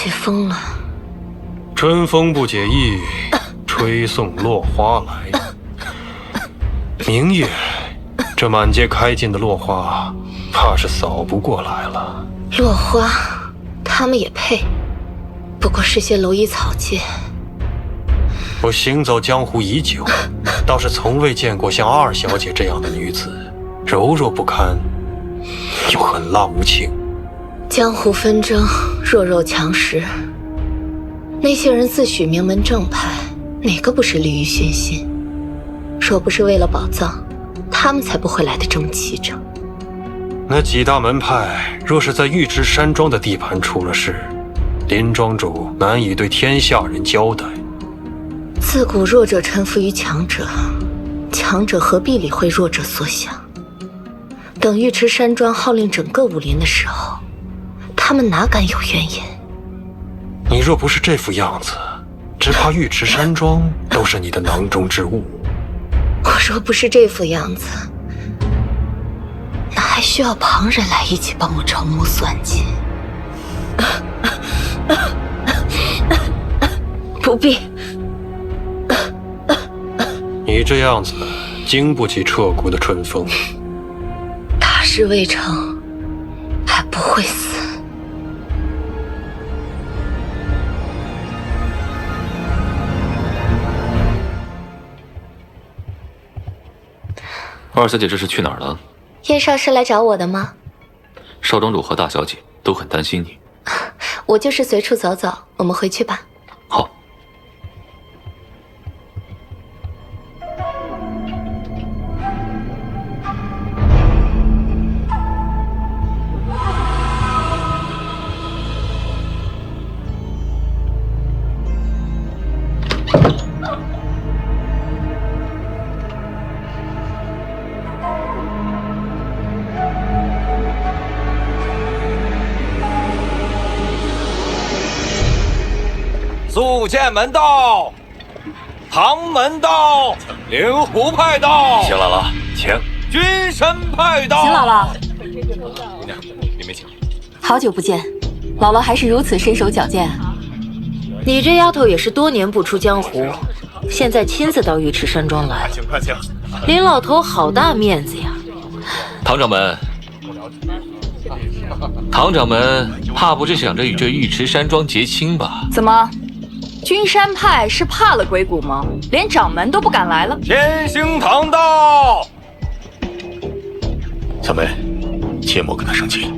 起风了。春风不解意，吹送落花来。明夜，这满街开尽的落花，怕是扫不过来了。落花，他们也配，不过是些蝼蚁草芥。我行走江湖已久，倒是从未见过像二小姐这样的女子，柔弱不堪，又狠辣无情。江湖纷争，弱肉强食。那些人自诩名门正派，哪个不是利欲熏心？若不是为了宝藏，他们才不会来的这么齐整。那几大门派若是在玉池山庄的地盘出了事，林庄主难以对天下人交代。自古弱者臣服于强者，强者何必理会弱者所想？等玉池山庄号令整个武林的时候，他们哪敢有怨言？你若不是这副样子，只怕玉池山庄都是你的囊中之物。我若不是这副样子，那还需要旁人来一起帮我筹谋算计？不必。你这样子，经不起彻骨的春风。大事未成，还不会死。二小姐这是去哪儿了？燕少是来找我的吗？少庄主和大小姐都很担心你。我就是随处走走，我们回去吧。好。宿剑门到，唐门到，灵狐派到。邢姥姥，请。君神派到。邢姥姥，姑娘，里面请。好久不见，姥姥还是如此身手矫健啊。你这丫头也是多年不出江湖，现在亲自到玉池山庄来，请快请。林老头好大面子呀。唐掌门，唐掌门怕不是想着与这玉池山庄结亲吧？怎么，君山派是怕了鬼谷吗？连掌门都不敢来了？天星堂到。小梅，切莫跟他生气。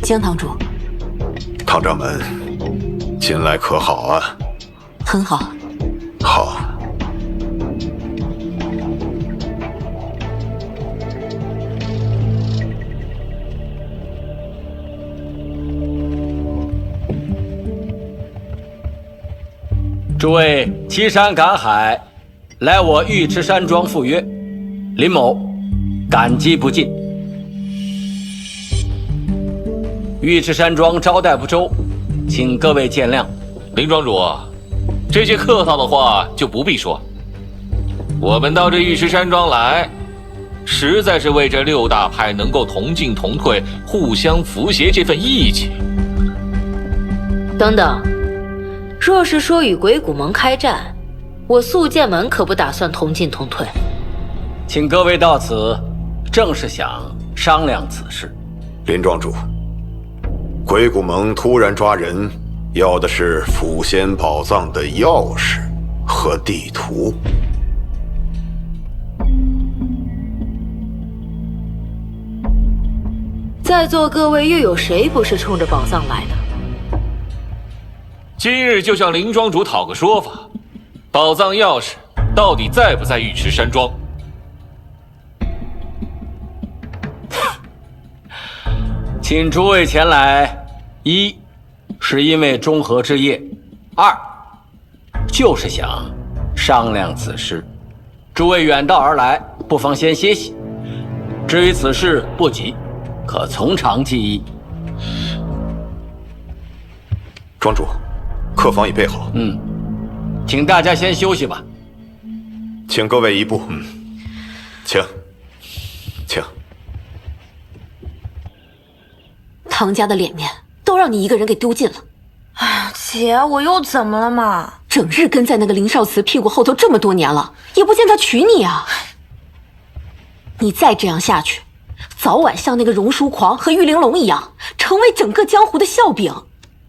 江堂主，唐掌门，近来可好啊？很好。好。诸位岐山赶海，来我玉池山庄赴约，林某感激不尽。玉池山庄招待不周，请各位见谅。林庄主，这些客套的话就不必说。我们到这玉池山庄来，实在是为这六大派能够同进同退、互相扶携这份义气。等等，若是说与鬼谷盟开战，我宿剑门可不打算同进同退。请各位到此，正是想商量此事。林庄主，鬼谷盟突然抓人，要的是抚仙宝藏的钥匙和地图。在座各位又有谁不是冲着宝藏来的？今日就向林庄主讨个说法，宝藏钥匙到底在不在玉池山庄？请诸位前来，一是因为中和之夜，二就是想商量此事。诸位远道而来，不妨先歇息。至于此事不急，可从长计议。庄主，客房已备好。请大家先休息吧。请各位移步。请。唐家的脸面都让你一个人给丢尽了。哎呀，姐，我又怎么了嘛？整日跟在那个林少慈屁股后头这么多年了，也不见他娶你啊！你再这样下去，早晚像那个荣叔狂和玉玲珑一样，成为整个江湖的笑柄。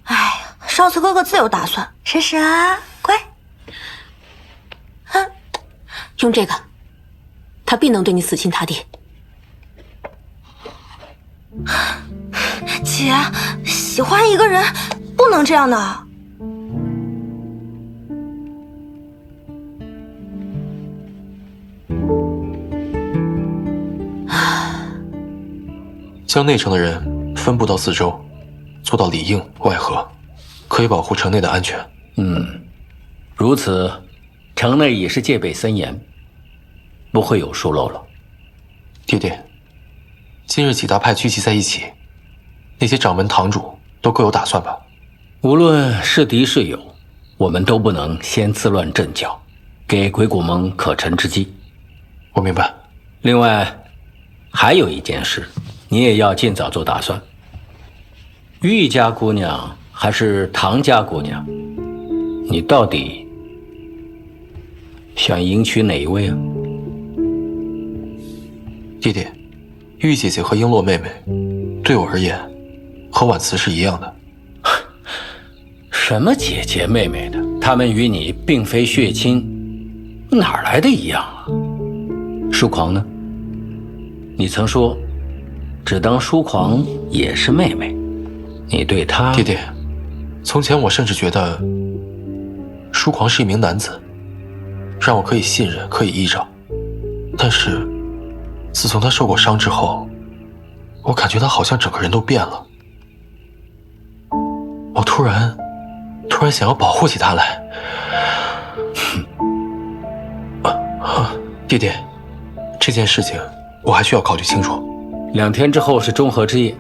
哎呀，少慈哥哥自有打算，婶婶啊，乖。用这个，他必能对你死心塌地。姐，喜欢一个人不能这样的。将内城的人分布到四周，做到里应外合，可以保护城内的安全。如此，城内已是戒备森严，不会有疏漏了。爹爹，今日几大派聚集在一起，那些掌门堂主都各有打算吧？无论是敌是友，我们都不能先自乱阵脚，给鬼谷盟可乘之机。我明白。另外，还有一件事，你也要尽早做打算。玉家姑娘还是唐家姑娘，你到底想迎娶哪一位啊？爹爹，玉姐姐和璎珞妹妹，对我而言，和婉慈是一样的。什么姐姐妹妹的，她们与你并非血亲，哪来的一样啊？疏狂呢？你曾说，只当疏狂也是妹妹，你对她……爹爹，从前我甚至觉得，疏狂是一名男子，让我可以信任，可以依仗。但是，自从他受过伤之后，我感觉他好像整个人都变了。我突然想要保护起他来。爹爹，这件事情我还需要考虑清楚。2天之后是中和之夜，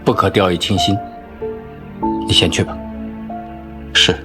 不可掉以轻心。你先去吧。是。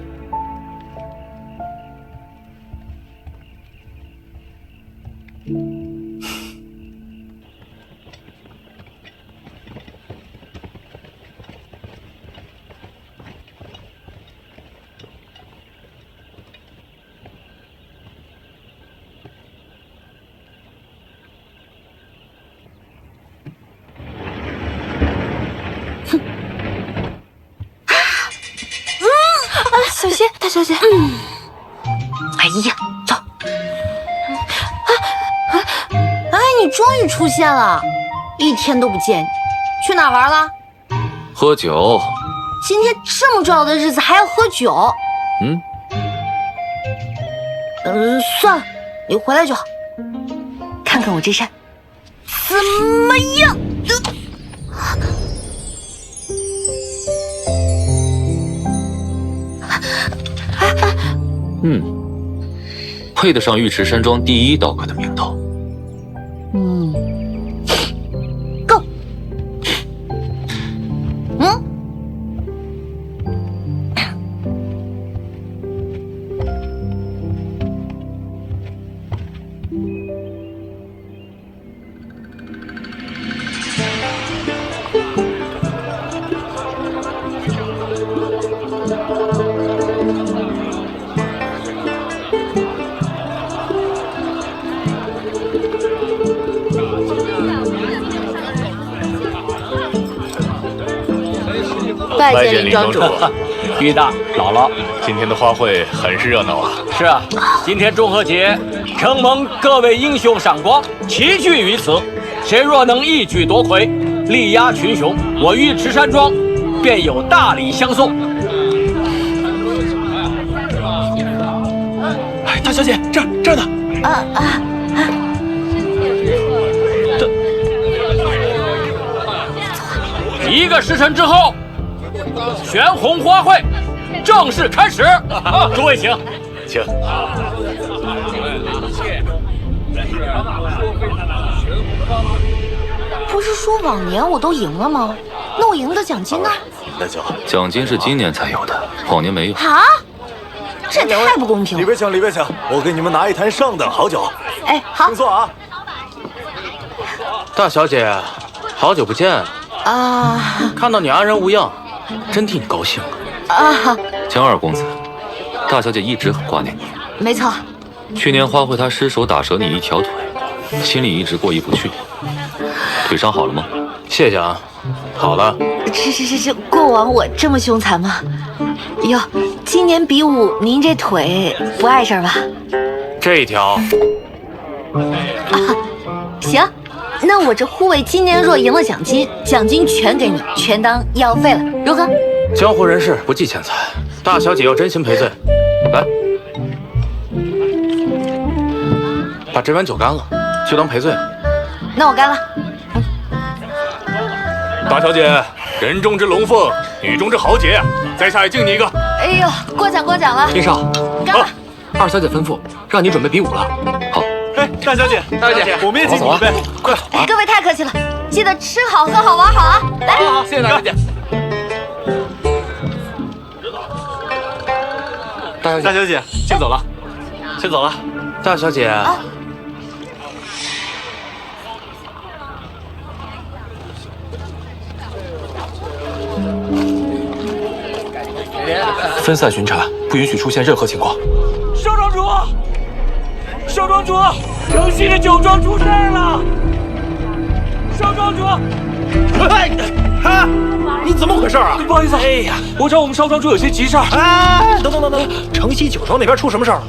小心，大小姐。哎呀，走。哎，你终于出现了，1天都不见你，去哪玩了？喝酒。今天这么重要的日子还要喝酒？算了，你回来就好。看看我这身，怎么样？配得上玉池山庄第1刀客的名头。够。拜见林庄主。玉大姥姥，今天的花卉很是热闹啊。是啊，今天中和节，承蒙各位英雄赏光，齐聚于此。谁若能一举夺魁，力压群雄，我玉池山庄便有大礼相送。哎，大小姐，这儿呢。1个时辰之后，悬红花卉正式开始。诸位请。请。不是说往年我都赢了吗？那我赢的奖金呢？那就奖金是今年才有的，往年没有。啊，这也太不公平了！里边请，里边请，我给你们拿一坛上等好酒。哎，好，请坐啊。大小姐，好久不见。啊！看到你安然无恙，真替你高兴了。啊，江二公子，大小姐一直很挂念你。没错。去年花卉她失手打折你一条腿，心里一直过意不去。腿伤好了吗？谢谢啊，好了。是，过往我这么凶残吗？哟，今年比武您这腿不碍事吧？这一条。行，那我这护卫今年若赢了奖金全给你，全当医药费了，如何？江湖人士不计钱财，大小姐要真心赔罪，来，把这碗酒干了，就当赔罪。那我干了。大小姐，人中之龙凤，女中之豪杰，在下也敬你一个。哎呦，过奖了。林少，干了。二小姐吩咐让你准备比武了。好。哎，大小姐，我们也请你一杯，快走啊！各位太客气了，记得吃好喝好玩好啊！来，好，谢谢大小姐。大小姐，先走了。大小姐。分散巡查，不允许出现任何情况。少庄主，城西的酒庄出事了！少庄主，你怎么回事啊？不好意思，哎呀，我找我们少庄主有些急事儿。哎，等，城西酒庄那边出什么事儿了？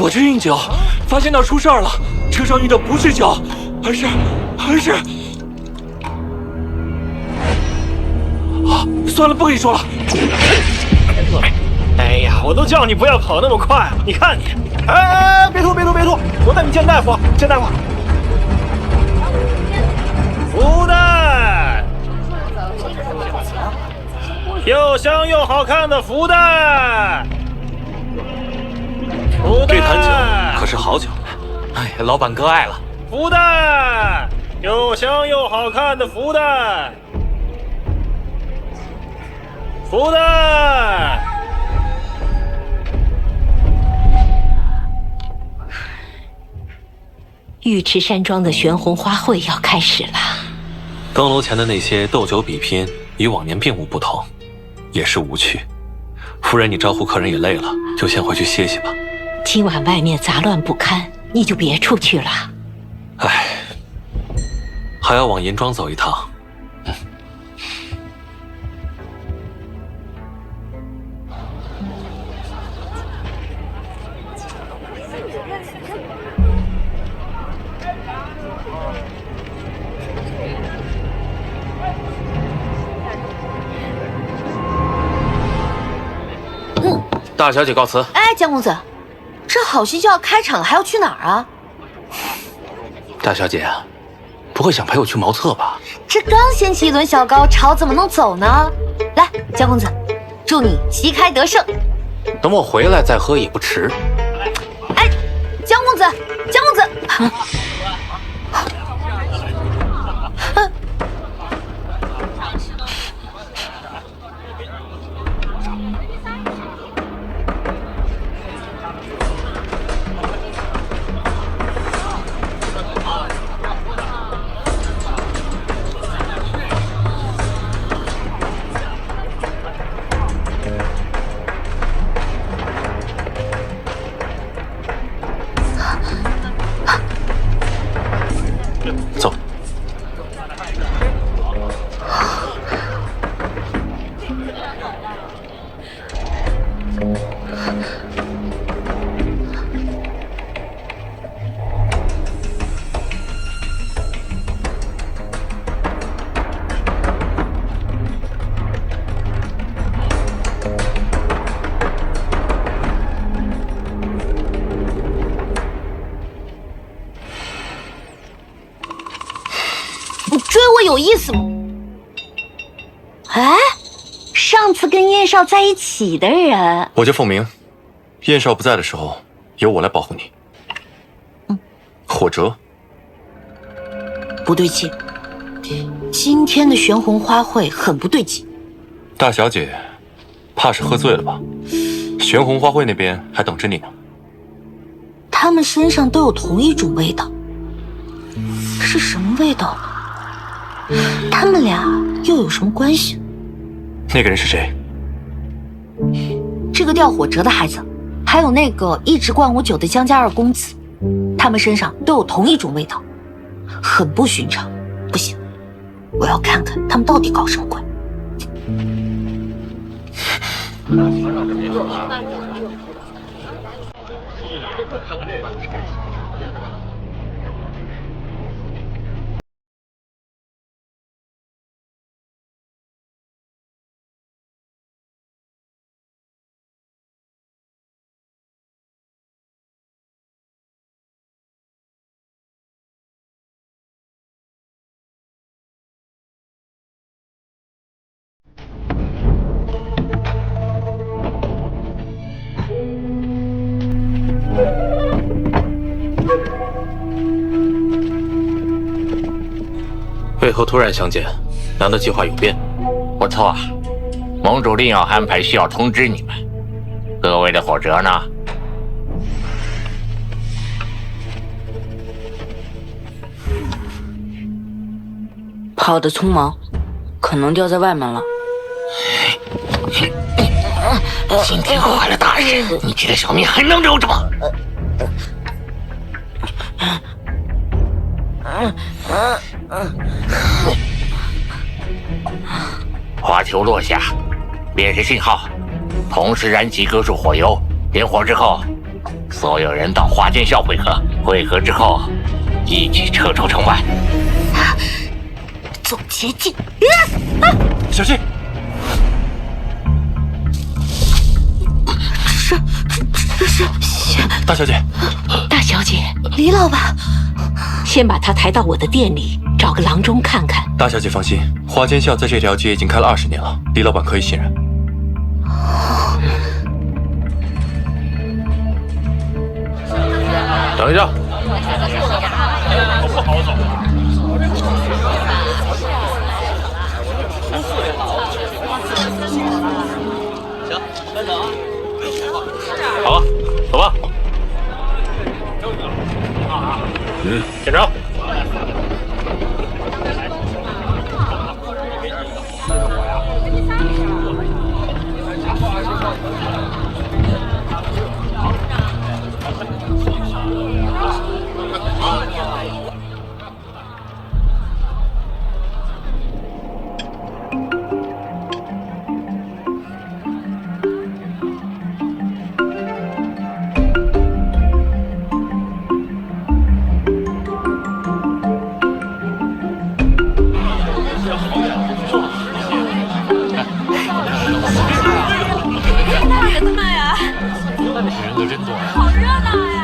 我去运酒，发现那儿出事儿了，车上运的不是酒，而是……啊，算了，不跟你说了。哎呀，我都叫你不要跑那么快了，你看你，哎，别吐，我带你见大夫。福袋，又香又好看的福袋。这坛酒可是好酒，哎，老板哥爱了。福袋，又香又好看的福袋。玉池山庄的悬红花卉要开始了。登楼前的那些斗酒比拼，与往年并无不同，也是无趣。夫人，你招呼客人也累了，就先回去歇息吧。今晚外面杂乱不堪，你就别出去了。唉，还要往银庄走一趟。大小姐告辞。哎，江公子，这好戏就要开场了，还要去哪儿啊？大小姐，不会想陪我去茅厕吧？这刚掀起一轮小高潮，怎么能走呢？来，江公子，祝你旗开得胜。等我回来再喝也不迟。哎，江公子，江公子。走。你追我有意思吗？哎，上次跟燕少在一起的人，我叫凤鸣，燕少不在的时候，由我来保护你。火折，不对劲，今天的悬红花卉很不对劲。大小姐，怕是喝醉了吧？悬红花卉那边还等着你呢。他们身上都有同一种味道，是什么味道呢？他们俩又有什么关系？那个人是谁？这个吊火折的孩子，还有那个一直灌我酒的江家二公子，他们身上都有同一种味道，很不寻常。不行，我要看看他们到底搞什么鬼。为何突然相见？难道计划有变？不错，盟主另有安排，需要通知你们。各位的火折呢？跑得匆忙，可能掉在外面了。今天坏了大人，你这个小命还能留着吗？花球落下，便是信号，同时燃起各处火油。点火之后，所有人到花间校汇合。汇合之后，一起撤出城外。走捷径。小心！这是大小姐。大小姐，李老板，先把他抬到我的店里，找个郎中看看。大小姐放心，花间校在这条街已经开了20年了，李老板可以信任。等一下。不好走。行，慢走啊。好了，走吧。检查。人可真多，好热闹呀！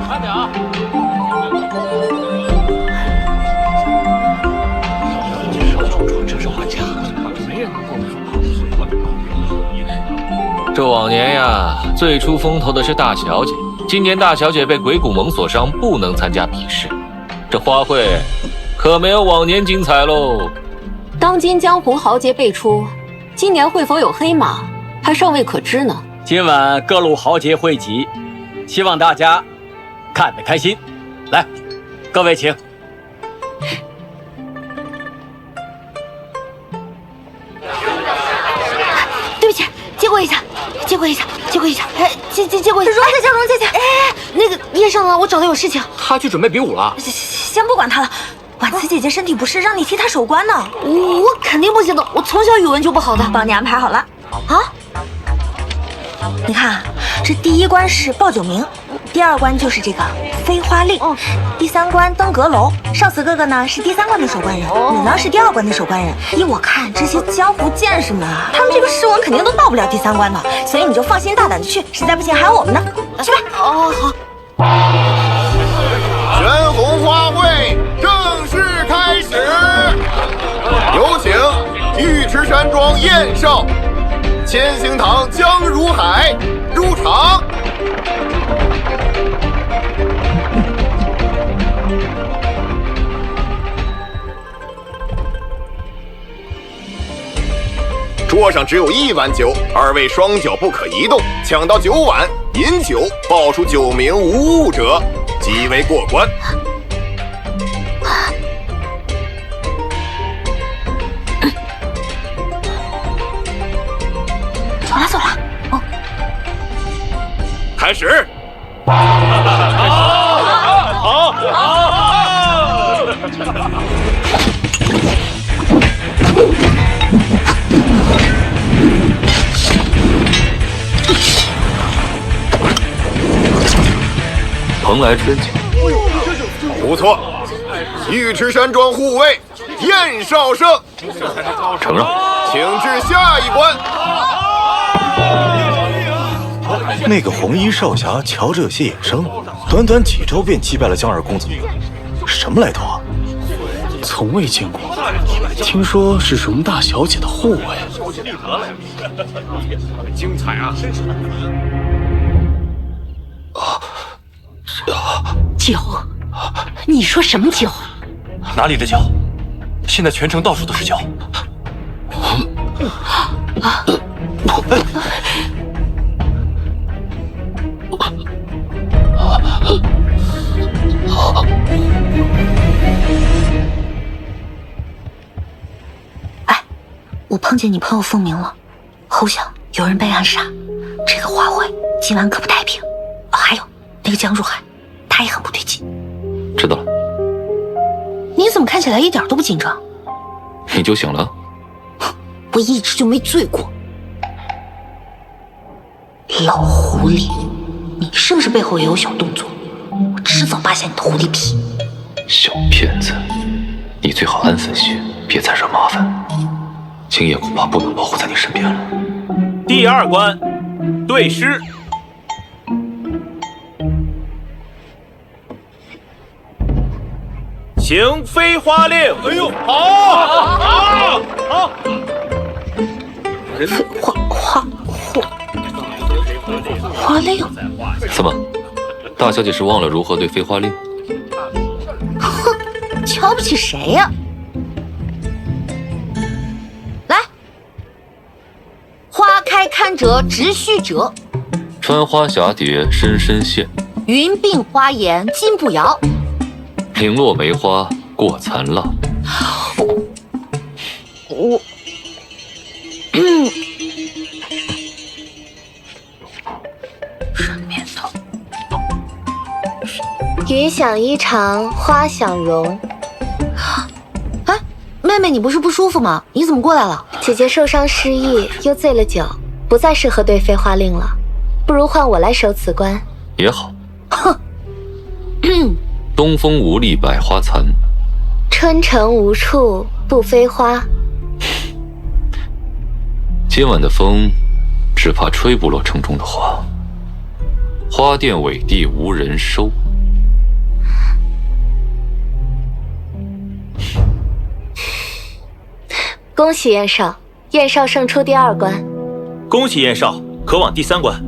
慢点啊！这是我家，没人能过这往年呀，最出风头的是大小姐。今年大小姐被鬼谷盟所伤，不能参加比试。这花卉可没有往年精彩喽。当今江湖豪杰辈出，今年会否有黑马，还尚未可知呢。今晚各路豪杰汇集，希望大家看得开心。来，各位请。对不起，借过一下，借过一下，借过一下，哎，借过一下。容姐姐，容姐姐，哎，那个叶少呢？我找他有事情。他去准备比武了。先不管他了。婉慈姐姐身体不适，让你替她守关呢。我肯定不行的，我从小语文就不好的。帮你安排好了。啊？你看，这第1关是报酒名，第2关就是这个飞花令，第3关登阁楼。少慈哥哥呢是第3关的守关人，你呢是第2关的守关人。依我看，这些江湖剑士们啊，他们这个试文肯定都到不了第3关的，所以你就放心大胆的去，实在不行还有我们呢。去吧。哦，好。悬红花卉正式开始，有请尉迟山庄燕少、千星堂江如海入场。桌上只有1碗酒，二位双脚不可移动，抢到9碗，饮酒报出9名无误者，即为过关。走了。哦，开始。蓬莱春酒，不错。尉迟山庄护卫燕少胜，承让，请至下一关。那个红衣少侠瞧着有些野生，短短几周便击败了江二公子，什么来头啊？从未见过，听说是荣大小姐的护卫。精彩啊！酒？你说什么酒？哪里的酒？现在全城到处都是酒。哎，我碰见你朋友凤鸣了，后巷有人被暗杀，这个花会今晚可不太平。哦，还有那个江如海，他也很不对劲。知道了。你怎么看起来一点都不紧张？你就醒了？我一直就没醉过。老狐狸，你是不是背后也有小动作？我迟早扒下你的狐狸皮。小骗子，你最好安分些，别再惹麻烦。青叶恐怕不能保护在你身边了。第2关，对诗。行飞花令。哎呦，好。花令？怎么，大小姐是忘了如何对飞花令？哼，瞧不起谁呀？来，花开堪折直须折，穿花蛱蝶深深陷，云鬓花颜金步摇，零落梅花过残浪。我，顺便头。云想衣裳花想容。哎，妹妹，你不是不舒服吗？你怎么过来了？姐姐受伤失忆，又醉了酒，不再适合对飞花令了，不如换我来守此关。也好。哼。东风无力百花残，春城无处不飞花。今晚的风，只怕吹不落城中的花。花店委地无人收。恭喜燕少，燕少胜出第2关。恭喜燕少，可往第3关。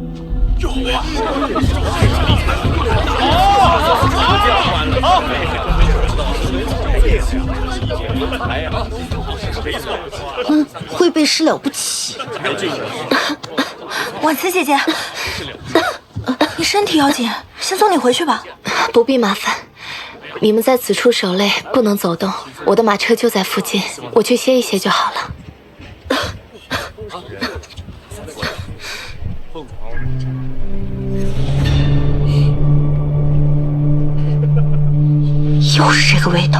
会背诗了不起。婉慈姐姐，你身体要紧，先送你回去吧。不必麻烦，你们在此处守擂，不能走动。我的马车就在附近，我去歇一歇就好了。又是这个味道。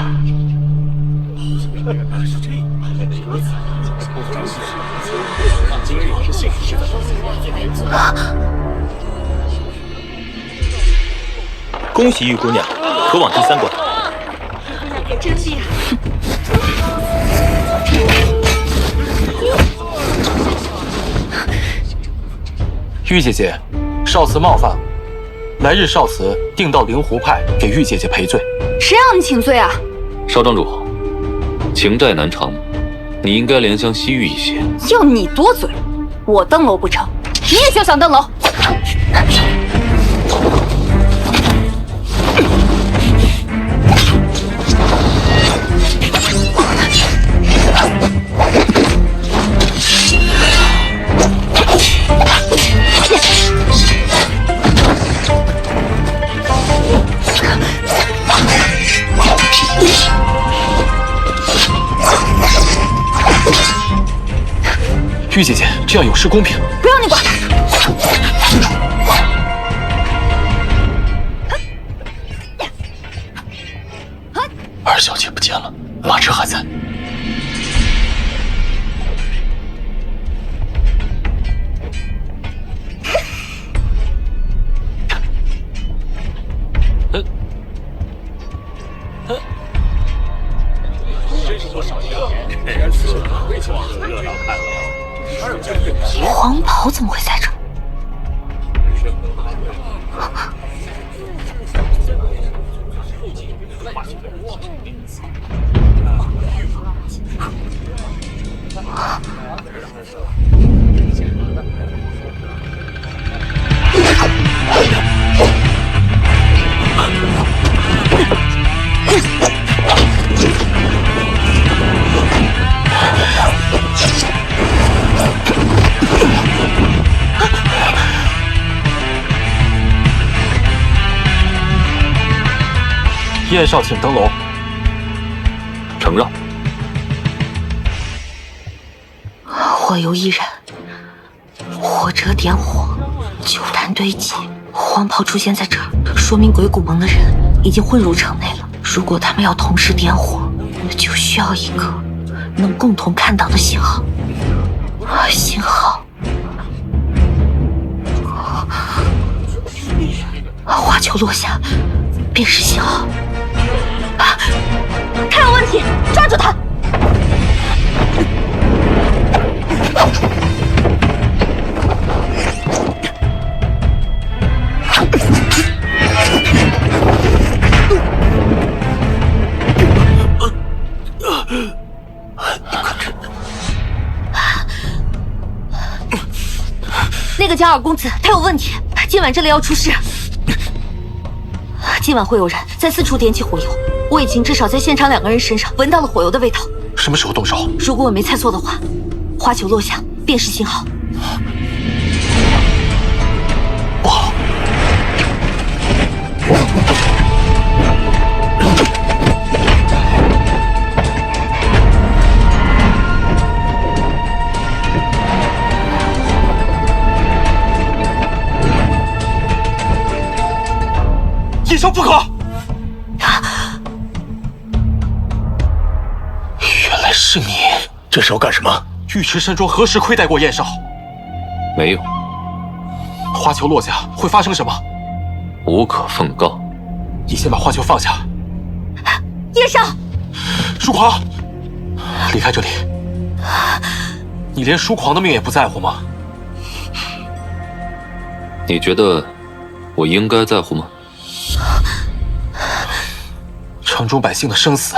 恭喜玉姑娘，可往第3关。真厉害！玉姐姐，少慈冒犯，来日少慈定到灵湖派给玉姐姐赔罪。谁让你请罪啊？少庄主，情债难偿，你应该怜香惜玉一些。要你多嘴，我登楼不成，你也休想登楼。玉姐姐，这样有失公平。不让你管。二小姐不见了，马车还在。黄袍怎么会在这儿？燕少，请登楼。承让。火油易燃，火折点火，酒坛堆积，黄袍出现在这儿，说明鬼谷盟的人已经混入城内了。如果他们要同时点火，就需要一个能共同看到的信号。信号，花球落下，便是信号。他有问题，抓住他！那个加尔公子，他有问题，今晚这里要出事。今晚会有人在四处点起火油，我已经至少在现场2个人身上闻到了火油的味道。什么时候动手？如果我没猜错的话，花球落下便是信号。不好！叶少不可！原来是你！这是要干什么？尉迟山庄何时亏待过燕少？没有。花球落下会发生什么？无可奉告。你先把花球放下。叶少，疏狂，离开这里。你连疏狂的命也不在乎吗？你觉得我应该在乎吗？城中百姓的生死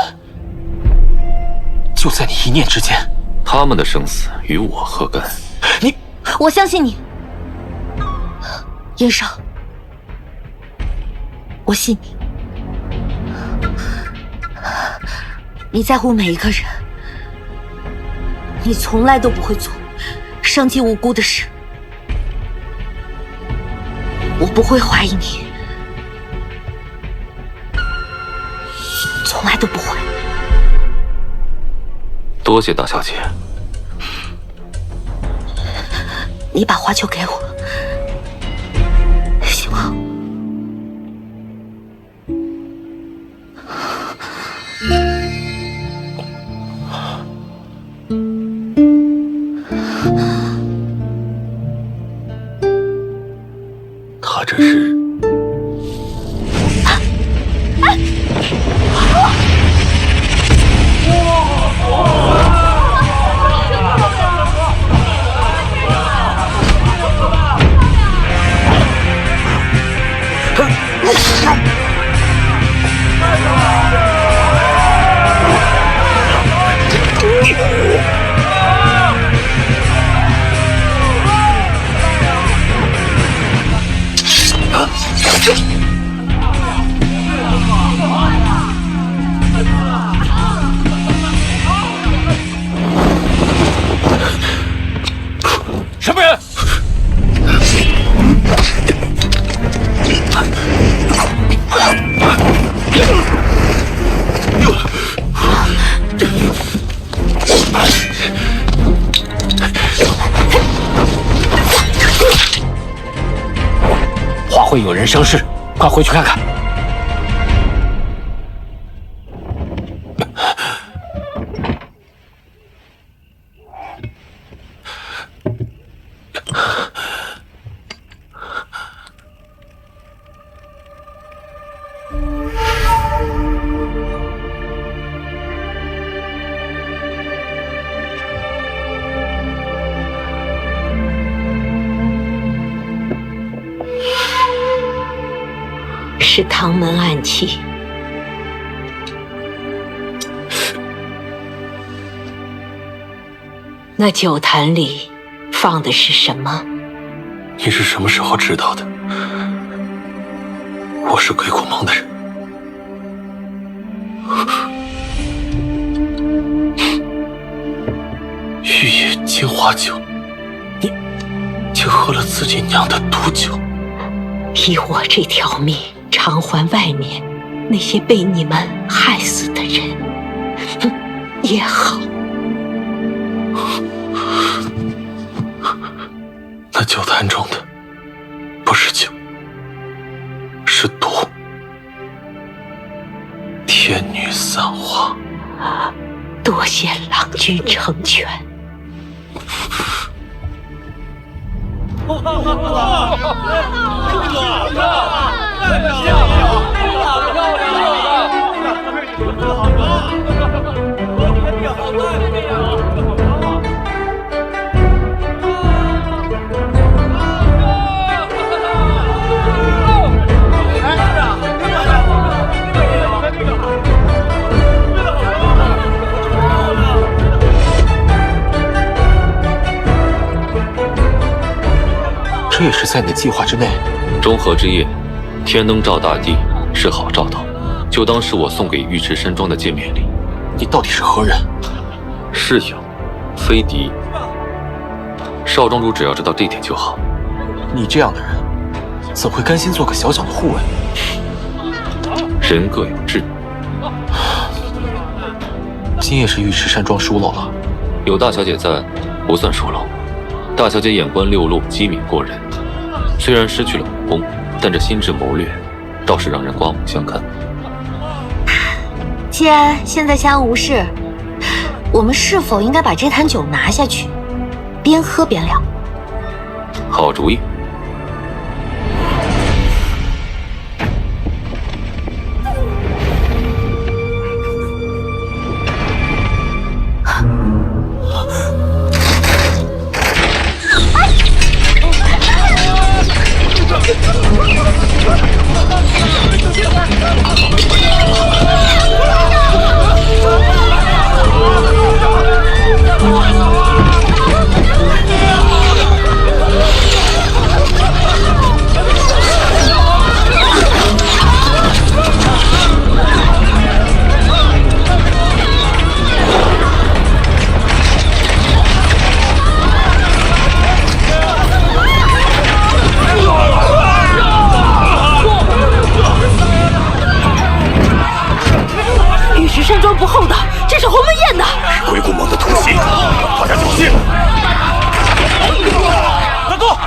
就在你一念之间，他们的生死与我何干？你，我相信你，燕少，我信你。你在乎每一个人，你从来都不会做伤及无辜的事，我不会怀疑你。从来都不会。多谢大小姐。你把花球给我，行吗？他这是……会有人生事，快回去看看。是唐门暗器。那酒坛里放的是什么？你是什么时候知道的？我是鬼谷盟的人。玉叶金花酒，你竟喝了自己酿的毒酒。以我这条命偿还外面那些被你们害死的人，也好。那酒坛中的不是酒，是毒。天女散花，多谢郎君成全。这也是在你的计划之内。中和之夜，天灯照大地，是好兆头，就当是我送给尉迟山庄的见面礼。你到底是何人？是友，非敌。少庄主只要知道这点就好。你这样的人，怎会甘心做个小小的护卫？人各有志。今夜是尉迟山庄疏漏了。有大小姐在，不算疏漏。大小姐眼观六路，机敏过人，虽然失去了武功，但这心智谋略，倒是让人刮目相看。既然现在相安无事，我们是否应该把这坛酒拿下去，边喝边聊？好主意。山庄不厚道，这是鸿门宴的。是鬼谷盟的突袭，大家小心！大哥，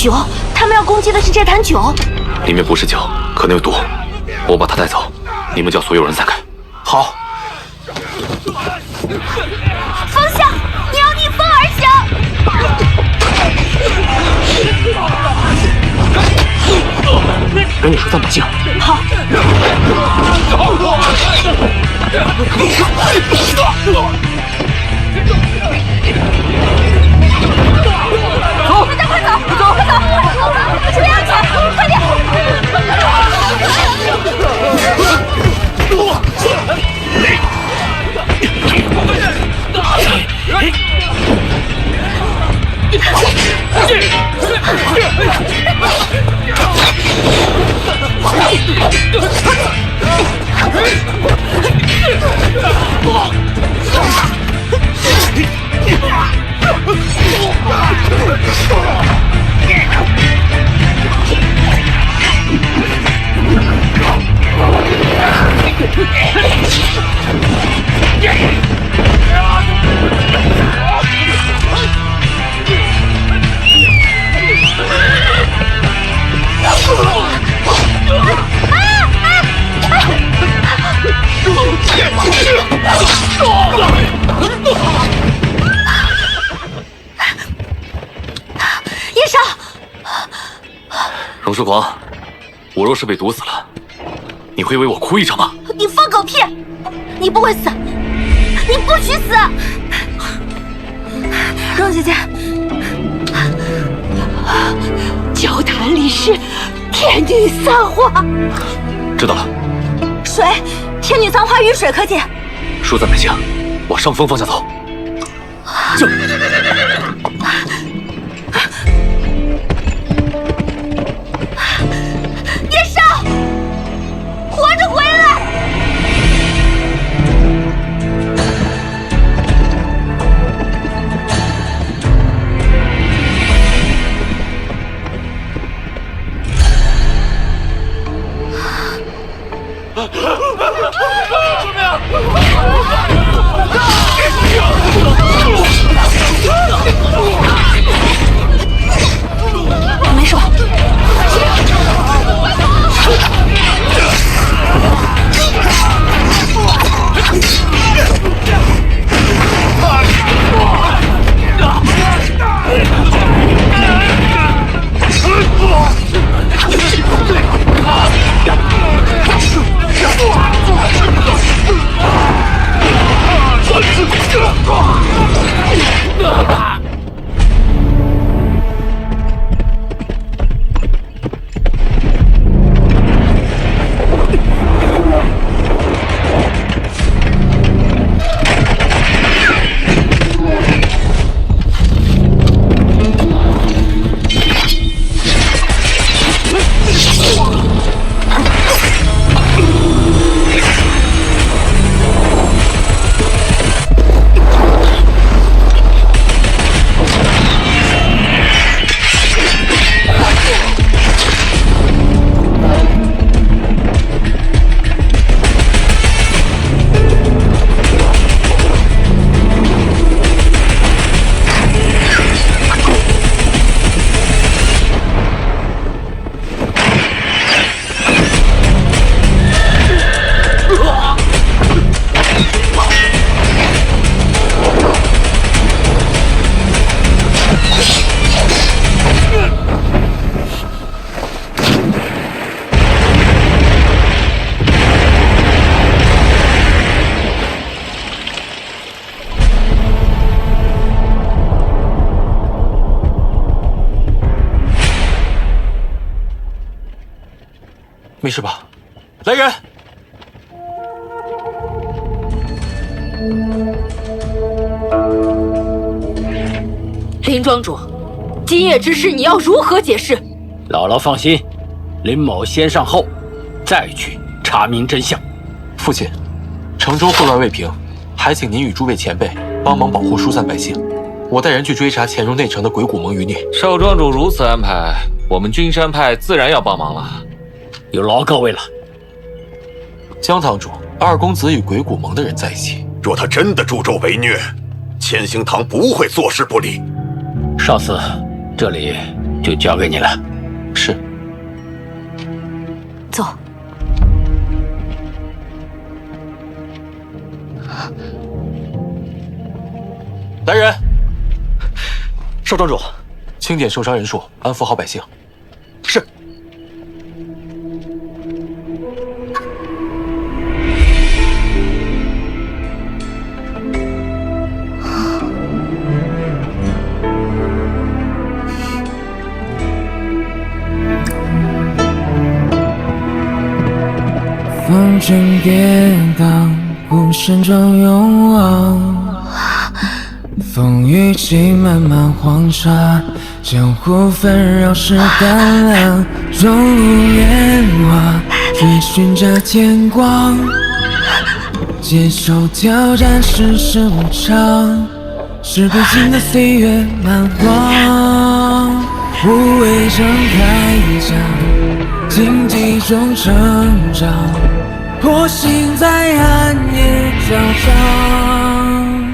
酒，他们要攻击的是这坛酒。里面不是酒，可能有毒。我把他带走，你们叫所有人散开。好。风向，你要逆风而行。跟你说这么近。好。走，大家快走，快走，快走，注意安全，快点！荣叔狂，我若是被毒死了，你会为我哭一场吗？你放狗屁！你不会死，你不许死！蓉姐姐，交谈里是天女散花。知道了。水，天女散花与水可解。疏散百姓，往上峰方向走。就。叶少，活着回来！没事吧？没事吧？来人！林庄主，今夜之事你要如何解释？姥姥放心，林某先上后，再去查明真相。父亲，城中混乱未平，还请您与诸位前辈帮忙保护疏散百姓。我带人去追查潜入内城的鬼谷盟余孽。少庄主如此安排，我们君山派自然要帮忙了。有劳各位了。江堂主，二公子与鬼谷盟的人在一起，若他真的助纣为虐，千星堂不会坐视不理。少司，这里就交给你了。是。走。来人！少庄主，清点受伤人数，安抚好百姓。是。风筝跌宕，无声中勇往，风雨起漫漫黄沙，江湖纷扰是胆量，融入烟花，追寻着天光，接受挑战，世事无常，是不尽的岁月漫晃，无畏张开张，荆棘中成长，破心在暗夜交张，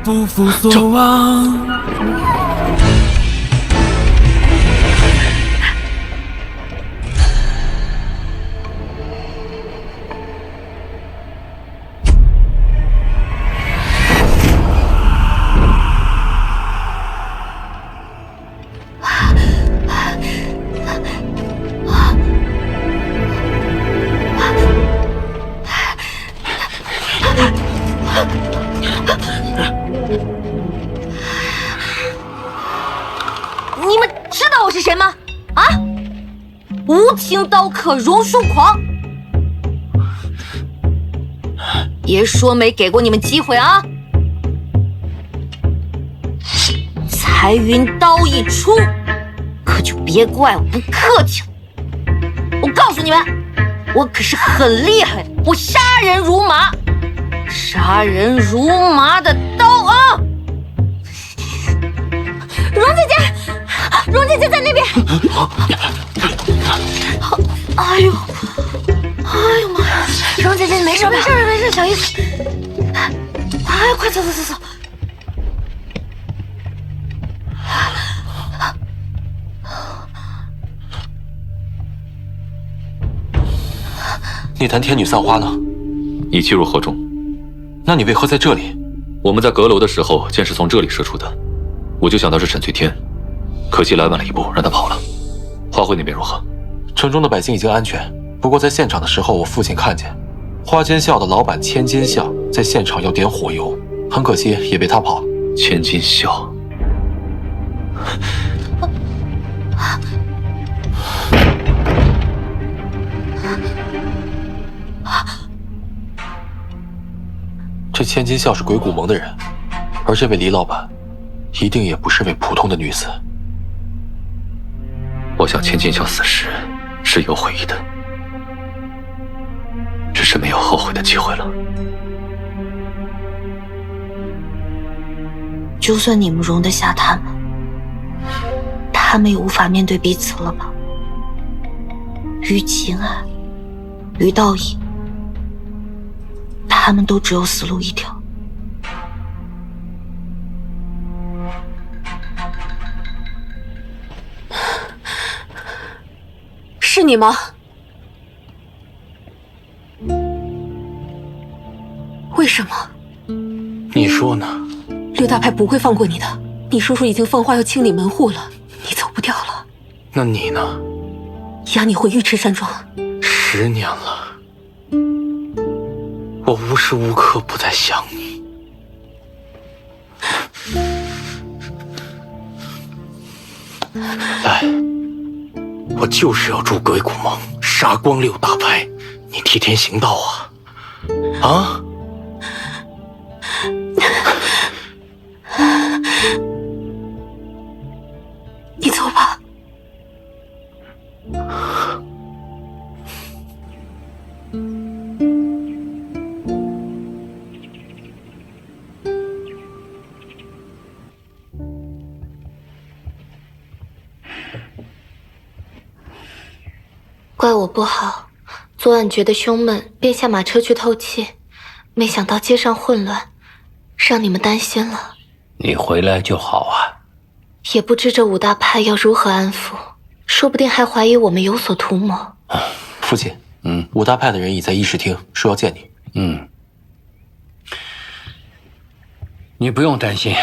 不负所望。你们知道我是谁吗？啊！无情刀客荣叔狂，别说没给过你们机会啊！彩云刀一出，可就别怪我不客气了。我告诉你们，我可是很厉害的，我杀人如麻，杀人如麻的刀啊！蓉姐姐，蓉姐姐在那边。哎呦，哎呦妈呀！蓉姐姐，你没事吧？没事没事，小意思。哎，快走走走走。你谈天女散花呢？你计入何中？那你为何在这里？我们在阁楼的时候，箭是从这里射出的，我就想到是沈翠天，可惜来晚了一步，让他跑了。花卉那边如何？城中的百姓已经安全，不过在现场的时候，我父亲看见花间笑的老板千金笑在现场要点火油，很可惜也被他跑了。千金笑。这千金笑是鬼谷盟的人，而这位李老板，一定也不是位普通的女子。我想千金笑死时是有悔意的，只是没有后悔的机会了。就算你们容得下他们，他们也无法面对彼此了吧？于情爱，于道义，他们都只有死路一条。是你吗？为什么？你说呢？六大派不会放过你的。你叔叔已经放话要清理门户了，你走不掉了。那你呢？押你回尉迟山庄。10年了，我无时无刻不在想你。来，我就是要助鬼谷盟杀光6大派，你替天行道啊！啊！你走吧。怪我不好，昨晚觉得胸闷，便下马车去透气，没想到街上混乱，让你们担心了。你回来就好啊。也不知这5大派要如何安抚，说不定还怀疑我们有所图谋。父亲，5大派的人已在议事厅，说要见你。你不用担心，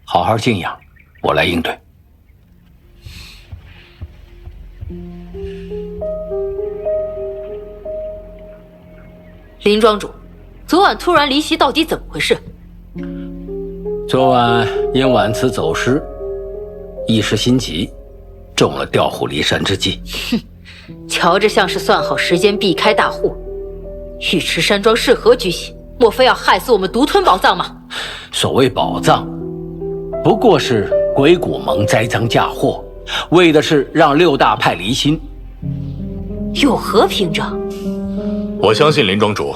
好好静养，我来应对。林庄主，昨晚突然离席，到底怎么回事？昨晚因婉辞走失，一时心急，中了调虎离山之计。哼，瞧着像是算好时间避开大祸。尉迟山庄是何居心？莫非要害死我们独吞宝藏吗？所谓宝藏，不过是鬼谷盟栽赃嫁祸，为的是让6大派离心。有何凭证？我相信林庄主。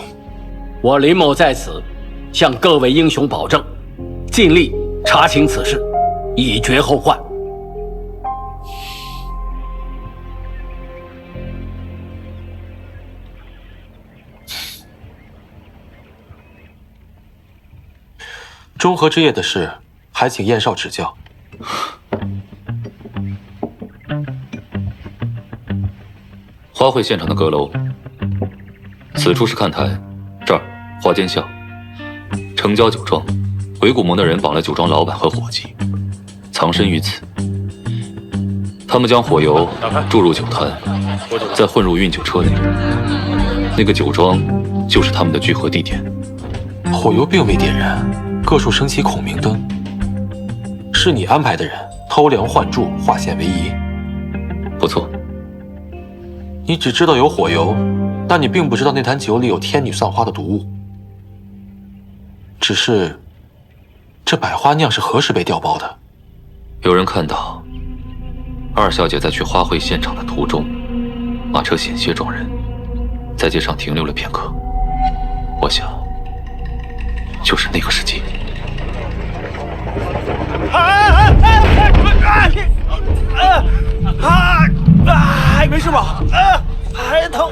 我林某在此向各位英雄保证，尽力查清此事，以绝后患。中和之夜的事，还请燕少指教。花卉现场的阁楼，此处是看台，这儿花间巷，城郊酒庄，鬼谷盟的人绑了酒庄老板和伙计，藏身于此。他们将火油注入酒坛，再混入运酒车内。那个酒庄就是他们的聚合地点。火油并未点燃，各处升起孔明灯。是你安排的人偷梁换柱，化险为夷。不错。你只知道有火油，但你并不知道那坛酒里有天女散花的毒物。只是，这百花酿是何时被调包的？有人看到二小姐在去花卉现场的途中，马车险些撞人，在街上停留了片刻。我想，就是那个时机。没事吧？还疼！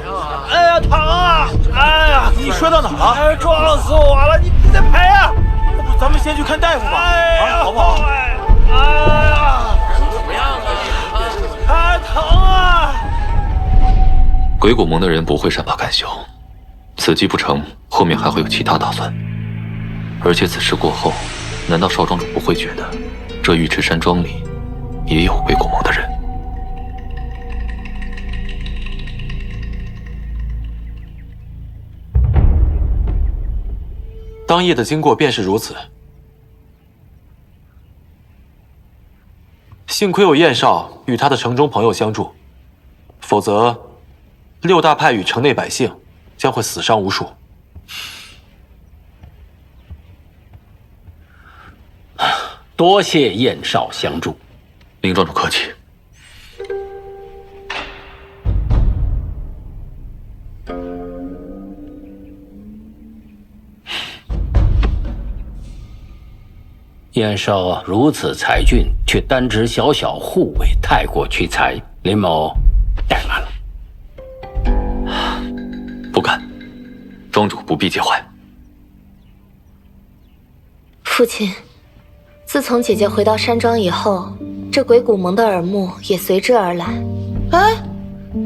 哎呀，疼啊！哎呀，你摔到哪了？撞死我了！你得赔啊！咱们先去看大夫吧，啊，好不好？哎呀，人怎么样啊？太疼啊！鬼谷盟的人不会善罢甘休，此计不成，后面还会有其他打算。而且此事过后，难道少庄主不会觉得这尉迟山庄里也有鬼谷盟的人？当夜的经过便是如此。幸亏有燕少与他的城中朋友相助，否则六大派与城内百姓将会死伤无数。多谢燕少相助，林庄主客气。燕少如此才俊，却单执小小护卫，太过屈才。林某怠慢了。不敢，庄主不必介怀。父亲，自从姐姐回到山庄以后，这鬼谷盟的耳目也随之而来。哎，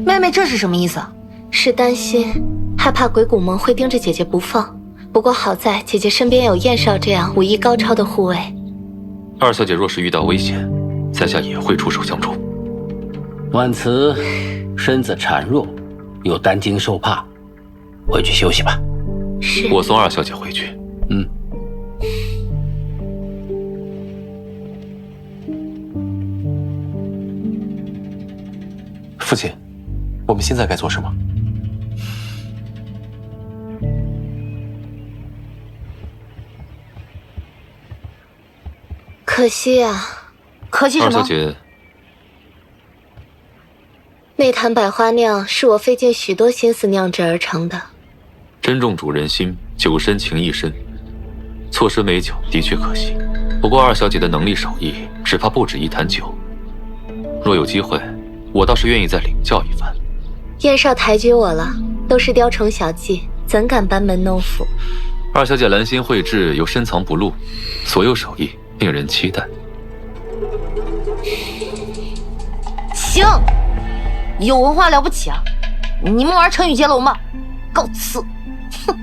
妹妹这是什么意思？是担心，害怕鬼谷盟会盯着姐姐不放。不过好在姐姐身边有燕少这样武艺高超的护卫。二小姐若是遇到危险，在下也会出手相助。婉慈身子孱弱，又担惊受怕，回去休息吧。是。我送二小姐回去。嗯。父亲，我们现在该做什么？可惜啊，可惜什么？二小姐，那坛百花酿是我费尽许多心思酿制而成的，珍重主人心，酒深情亦深，错失美酒的确可惜。不过二小姐的能力手艺，只怕不止一坛酒。若有机会，我倒是愿意再领教一番。燕少抬举我了，都是雕虫小技，怎敢班门弄斧？二小姐兰心蕙质，又深藏不露，所有手艺令人期待。行，有文化了不起啊！你们玩成语接龙吧，告辞。哼。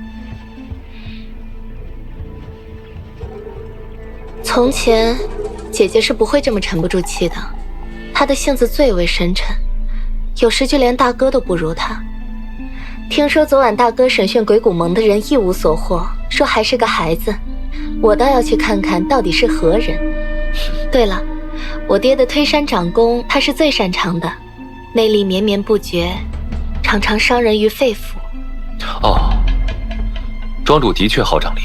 从前，姐姐是不会这么沉不住气的。她的性子最为深沉，有时就连大哥都不如她。听说昨晚大哥审讯鬼谷盟的人一无所获，说还是个孩子。我倒要去看看到底是何人。对了，我爹的推山掌功他是最擅长的，内力绵绵不绝，常常伤人于肺腑。哦，庄主的确好掌力，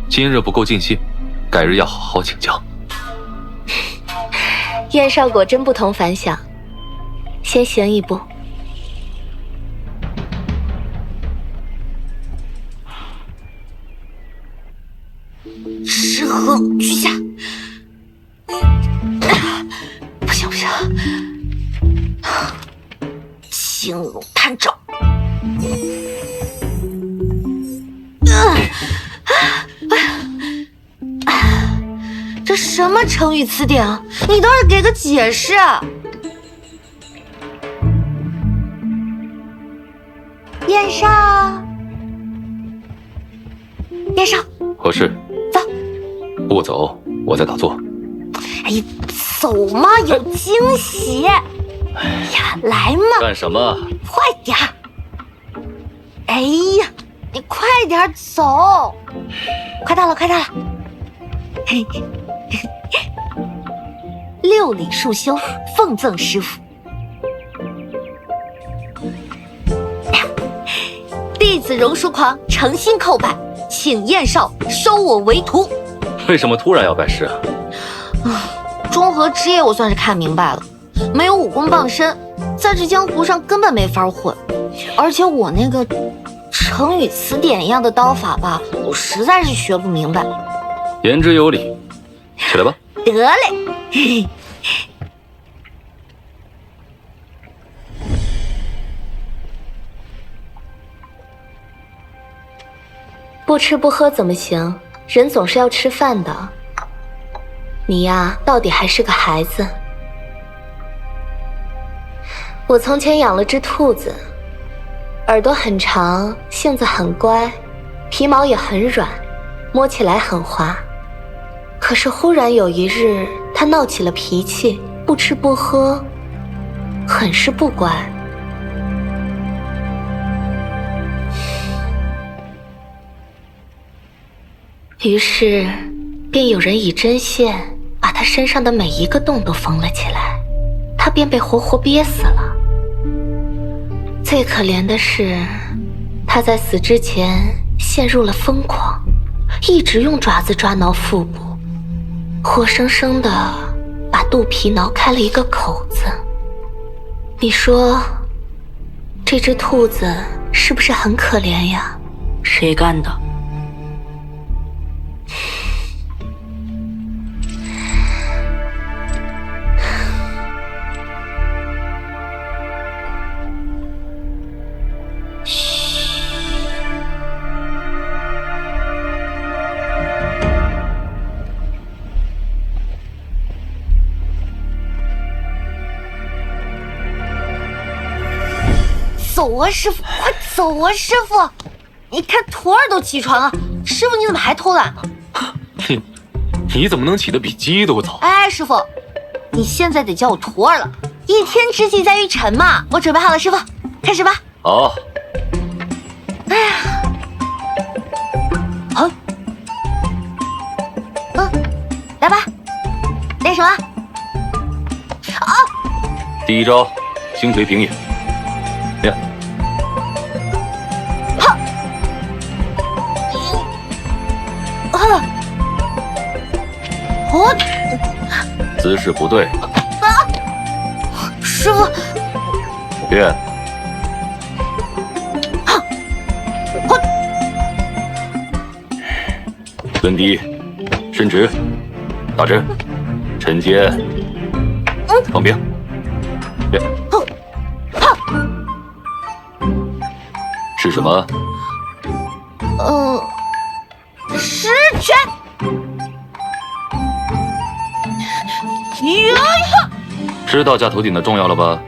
今日不够尽心，改日要好好请教。燕少果真不同凡响，先行一步。失衡居下，不行不行，轻龙探爪，这什么成语词典啊？你倒是给个解释啊！燕少，燕少，何事？走。不走，我在打坐。哎呀，走嘛，有惊喜！哎呀，来嘛！干什么？快点儿！哎呀，你快点走！快到了，快到了。嘿，六礼束修，奉赠师傅。弟子榕树狂诚心叩拜，请燕少收我为徒。为什么突然要拜师啊？中和之业我算是看明白了，没有武功傍身，在这江湖上根本没法混。而且我那个成语词典一样的刀法吧，我实在是学不明白。言之有理，起来吧。得嘞。嘿嘿。不吃不喝怎么行？人总是要吃饭的。你呀，到底还是个孩子。我从前养了只兔子，耳朵很长，性子很乖，皮毛也很软，摸起来很滑。可是忽然有一日，它闹起了脾气，不吃不喝，很是不乖。于是，便有人以针线把他身上的每一个洞都封了起来，他便被活活憋死了。最可怜的是，他在死之前陷入了疯狂，一直用爪子抓挠腹部，活生生的把肚皮挠开了一个口子。你说，这只兔子是不是很可怜呀？谁干的？走啊，师傅，快走啊，师傅！你看徒儿都起床了，师傅你怎么还偷懒呢？你怎么能起得比鸡都早？哎，师傅，你现在得叫我徒儿了，一天之计在于晨嘛。我准备好了，师傅，开始吧。好。哎呀，好，来吧，练什么？啊！第一招，星锤平野。练。我姿势不对。啊！师傅。练。蹲低，伸直，打针，沉肩，放平。练。是什么？十拳。知道架头顶的重要了吧？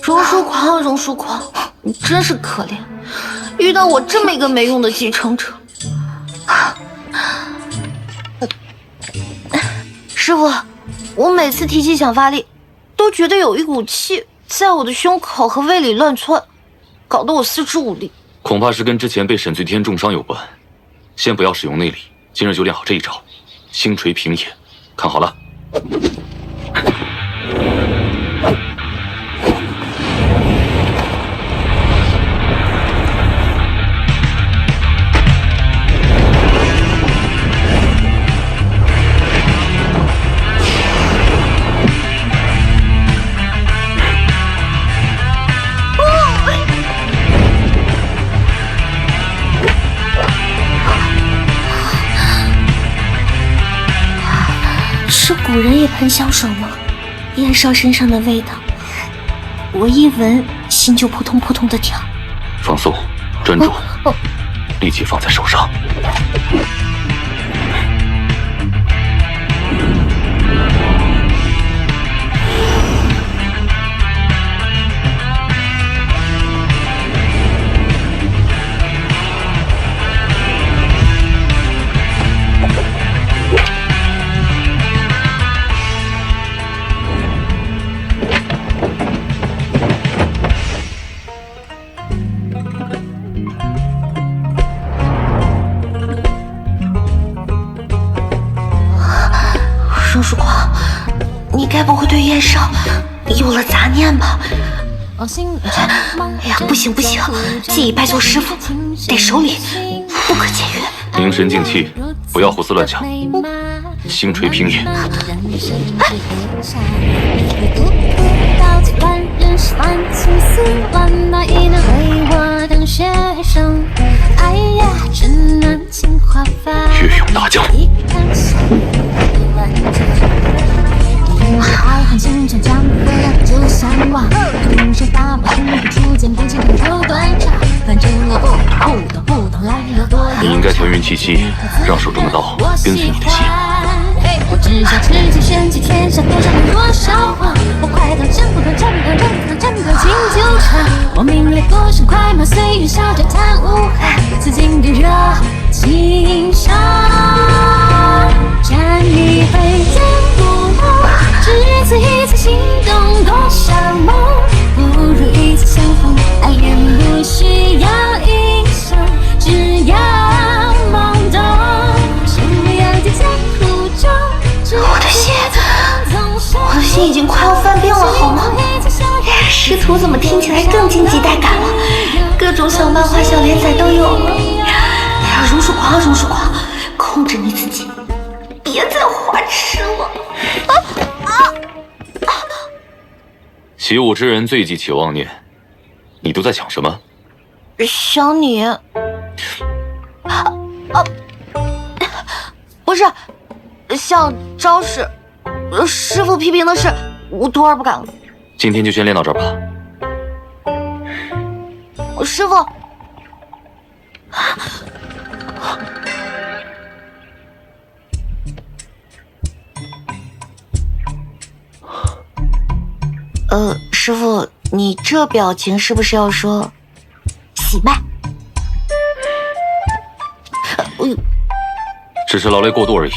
榕树狂，榕树狂，你真是可怜，遇到我这么一个没用的继承者。师傅，我每次提气想发力，都觉得有一股气在我的胸口和胃里乱窜，搞得我四肢无力。恐怕是跟之前被沈醉天重伤有关。先不要使用内力，今日就练好这一招，星锤平野，看好了。是古人也喷香水吗？燕少身上的味道，我一闻心就扑通扑通的跳。放松，专注，力气放在手上。年少，有了杂念吧。哎呀，不行不行，既已拜做师傅，得守礼，不可僭越。凝神静气，不要胡思乱想，星锤平野。岳勇大将。爱恨情仇江河两就相忘，空手大把初见不见头断肠，反正我不懂来有多你应该调匀气息，让手中的刀跟随你的心。我只想吃尽玄机，天下多少人多少话，我快刀斩不断，斩不断情纠缠。我名列过身，快马岁月笑着叹无憾，此景的热情上，沾一杯烟不浓，只此一次心动多少梦，不如一次相逢，爱恋不需要英雄，只要懵懂，什么样的江湖中。我的心已经快要犯病了，好吗？师徒怎么听起来更荆棘带感了？各种小漫画、小连载都有了。哎呀，如鼠狂，控制你自己，别再花痴了。习武之人最忌起妄念，你都在想什么？想你。不是，想招式。师傅批评的事，我徒儿不敢了。今天就先练到这儿吧。师傅，师傅，你这表情是不是要说喜脉？只是劳累过度而已，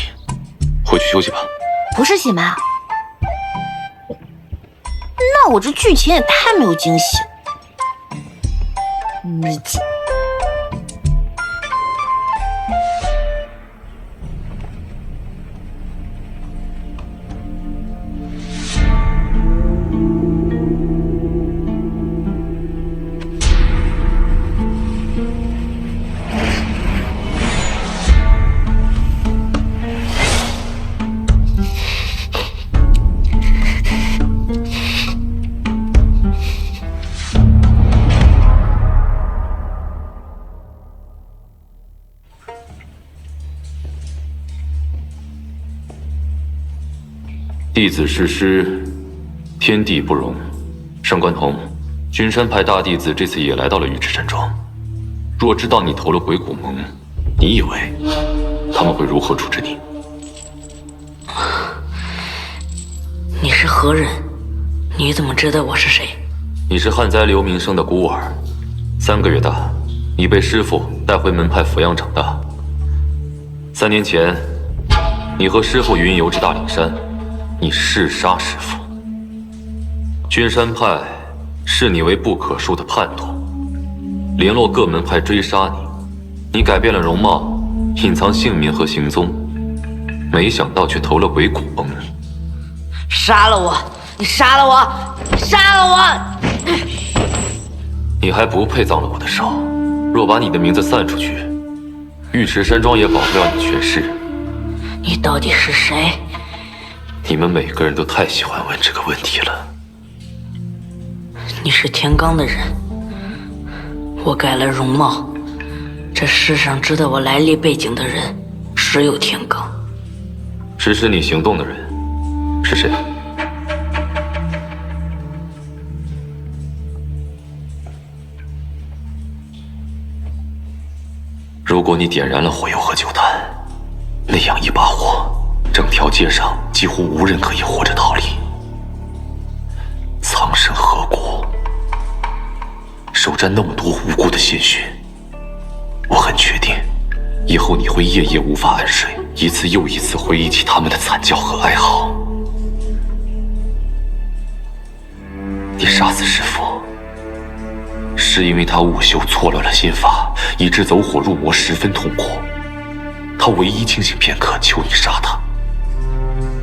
回去休息吧。不是喜脉啊？那我这剧情也太没有惊喜了。没劲。弟子师师，天地不容。上官彤，君山派大弟子这次也来到了玉池山庄。若知道你投了鬼谷盟，你以为他们会如何处置你？你是何人？你怎么知道我是谁？你是旱灾刘明生的孤儿，3个月大，你被师父带回门派抚养长大。3年前，你和师父云游至大岭山。你弑杀师父，君山派视你为不可恕的叛徒，联络各门派追杀你。你改变了容貌，隐藏姓名和行踪，没想到却投了鬼谷盟。杀了我！你杀了我！杀了我！你还不配脏了我的手。若把你的名字散出去，玉池山庄也保不了你全尸。你到底是谁？你们每个人都太喜欢问这个问题了。你是天罡的人，我改了容貌，这世上知道我来历背景的人只有天罡。指使你行动的人是谁？如果你点燃了火油和酒炭，那样一把火，整条街上几乎无人可以活着逃离。苍生何故？手沾那么多无辜的鲜血，我很确定，以后你会夜夜无法安睡，一次又一次回忆起他们的惨叫和哀嚎。你杀死师父，是因为他午休错乱了心法，以致走火入魔，十分痛苦。他唯一清醒片刻，求你杀他。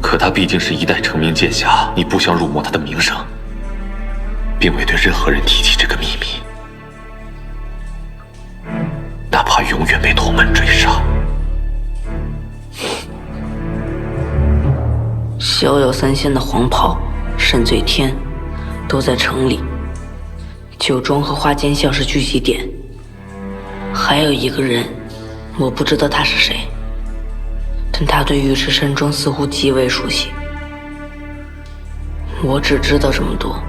可他毕竟是一代成名剑侠，你不想辱没他的名声，并未对任何人提起这个秘密，哪怕永远被同门追杀。逍遥三仙的黄袍、沈醉天都在城里，酒庄和花间笑是聚集点。还有一个人，我不知道他是谁，但他对玉池山庄似乎极为熟悉。我只知道这么多。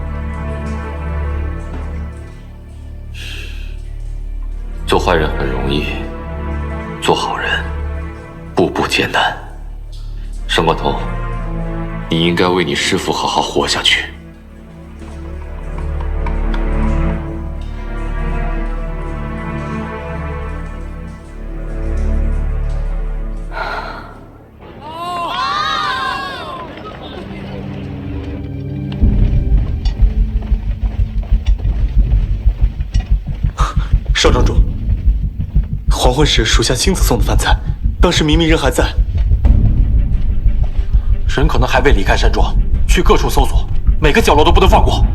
做坏人很容易，做好人步步艰难。上官头，你应该为你师父好好活下去。少庄主，黄昏时属下亲自送的饭菜，当时明明人还在。人可能还未离开山庄，去各处搜索，每个角落都不能放过。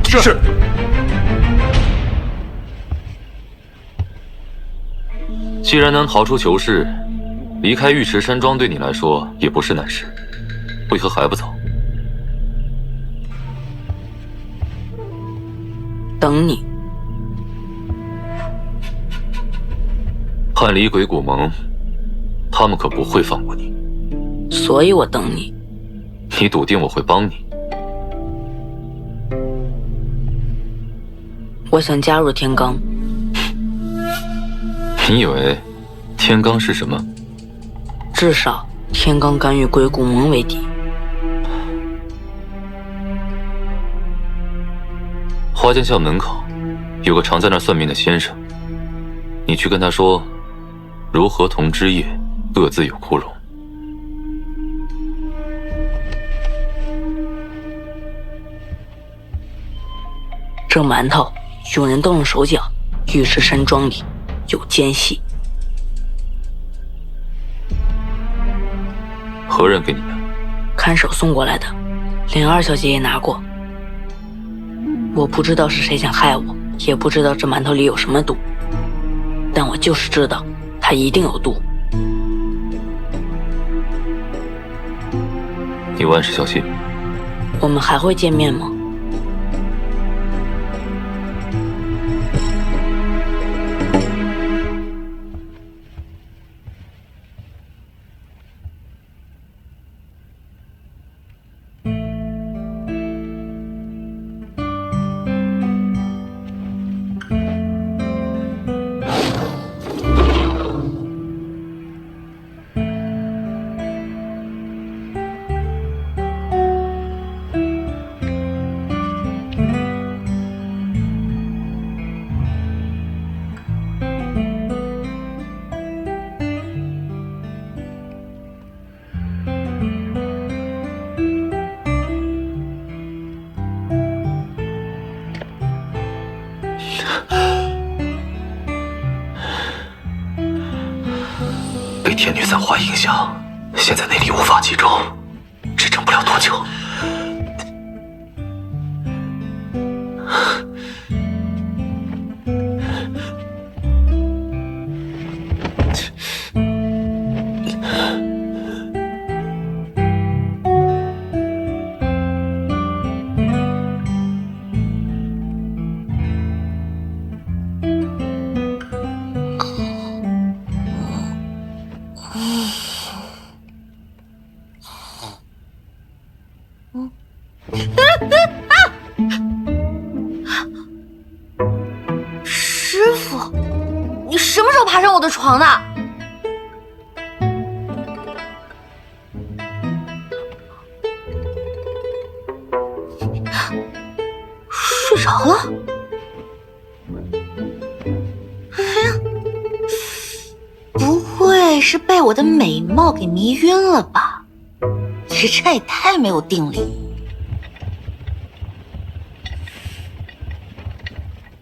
是。既然能逃出囚室，离开玉池山庄对你来说也不是难事，为何还不走？等你。叛离鬼谷盟，他们可不会放过你。所以我等你。你笃定我会帮你？我想加入天罡。你以为天罡是什么？至少天罡敢与鬼谷盟为敌。花间校门口有个常在那儿算命的先生，你去跟他说，如何同之夜各自有枯荣。这馒头有人动了手脚，玉池山庄里有奸细。何人给你的？看守送过来的，连二小姐也拿过。我不知道是谁想害我，也不知道这馒头里有什么毒，但我就是知道它一定有毒。你万事小心。我们还会见面吗？被天女散花影响，现在内力无法集中，支撑不了多久。师傅，你什么时候爬上我的床的？睡着了？哎呀，不会是被我的美貌给迷晕了吧？这也太没有定力。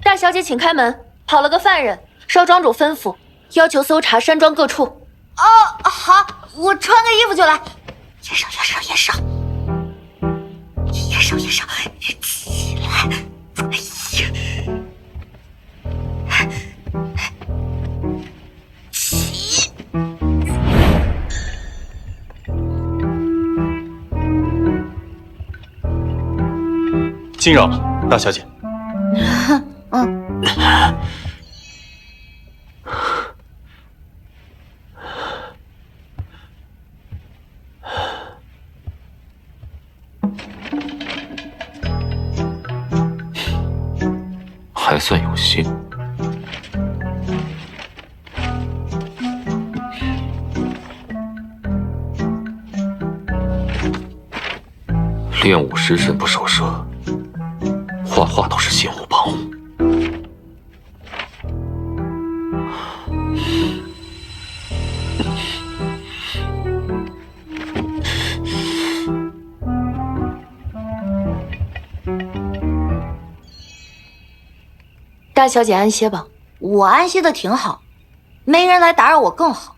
大小姐，请开门，跑了个犯人，少庄主吩咐，要求搜查山庄各处。哦，好，我穿个衣服就来。越少，起来！起！惊扰了，大小姐。还算有心。练武时神不守舍，画画倒是心无旁骛。大小姐安歇吧，我安歇的挺好，没人来打扰我更好。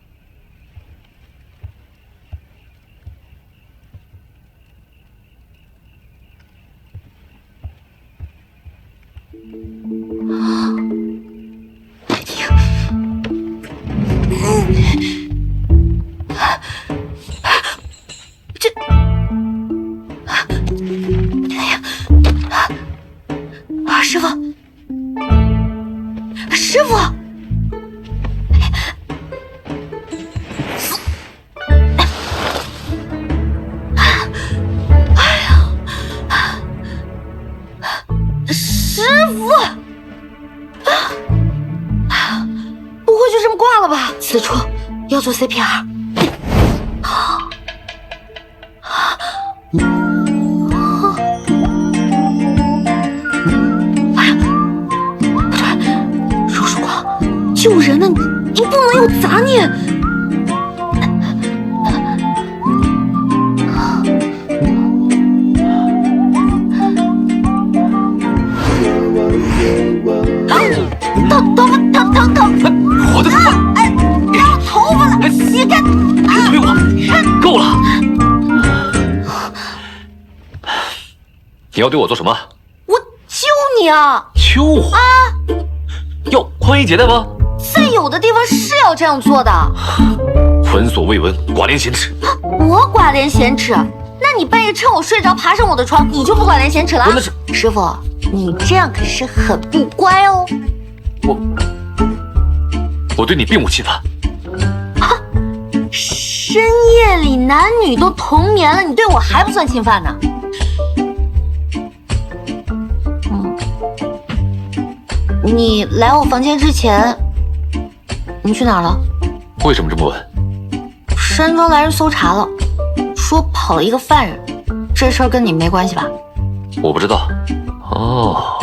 师傅，师傅，哎呀，师傅，不会就这么挂了吧？此处要做 CPR。救人呢，你不能有杂念。疼！我的头发！哎，掉头发了！膝盖！别推我！够了！你要对我做什么？我救你啊！救我？啊！要宽衣解带吗？在有的地方是要这样做的。闻所未闻，寡廉鲜耻。我寡廉鲜耻？那你半夜趁我睡着爬上我的床，你就不寡廉鲜耻了？那是师傅，你这样可是很不乖哦。我对你并无侵犯。深夜里男女都同眠了，你对我还不算侵犯呢？你来我房间之前，你去哪儿了？为什么这么问？山庄来人搜查了，说跑了一个犯人，这事儿跟你没关系吧？我不知道。哦，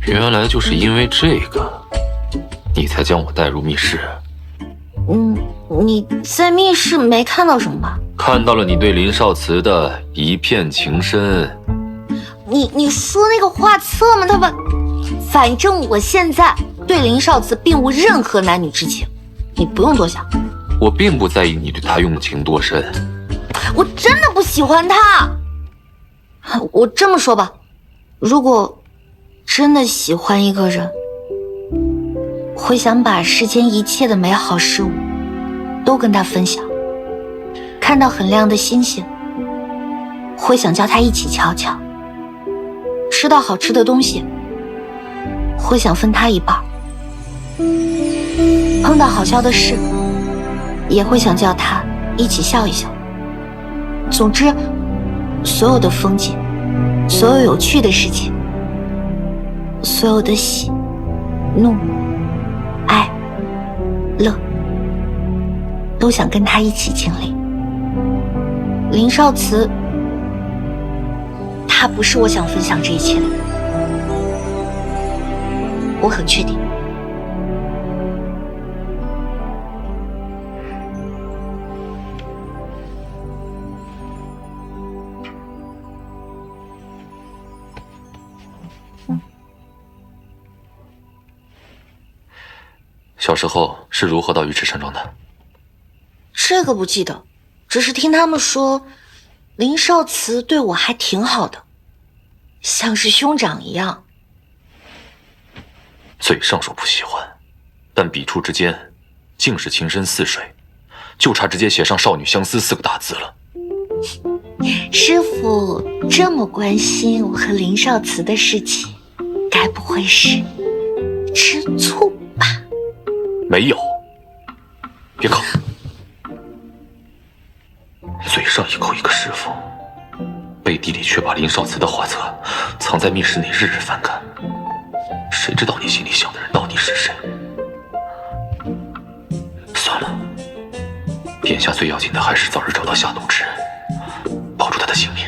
原来就是因为这个，你才将我带入密室。你在密室没看到什么吧？看到了你对林少慈的一片情深。你说那个画册吗？他把，反正我现在对林少慈并无任何男女之情，你不用多想。我并不在意你对他用情多深，我真的不喜欢他。我这么说吧，如果真的喜欢一个人，会想把世间一切的美好事物都跟他分享。看到很亮的星星，会想叫他一起瞧瞧。吃到好吃的东西，会想分他一半。碰到好笑的事，也会想叫他一起笑一笑。总之，所有的风景，所有有趣的事情，所有的喜、怒、哀、乐，都想跟他一起经历。林少慈，他不是我想分享这一切的人，我很确定。小时候是如何到尉迟山庄的？这个不记得，只是听他们说，林少慈对我还挺好的，像是兄长一样。嘴上说不喜欢，但笔触之间竟是情深似水，就差直接写上少女相思4个大字了。师父这么关心我和林少慈的事情，该不会是吃醋吧？没有，别搞。嘴上一口一个师父，背地里却把林少慈的画册藏在密室内，日日翻看。谁知道你心里想的人到底是谁？算了，眼下最要紧的还是早日找到下毒之人，保住他的性命。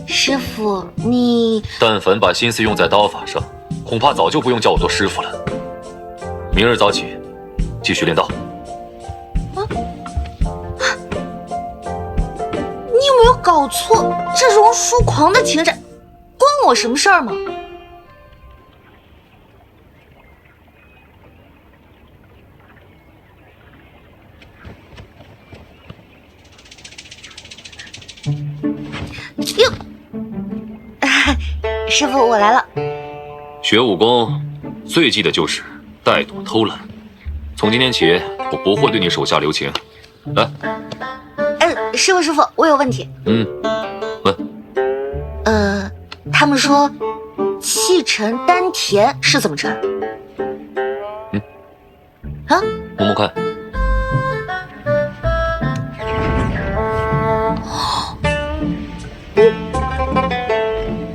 师父，你但凡把心思用在刀法上，恐怕早就不用叫我做师父了。明日早起，继续练刀。你有没有搞错？这榕书狂的情展，关我什么事儿吗？哟，师父，我来了。学武功最忌的就是怠惰偷懒。从今天起，我不会对你手下留情。来，师父，我有问题。问。他们说气沉丹田是怎么着？摸摸看。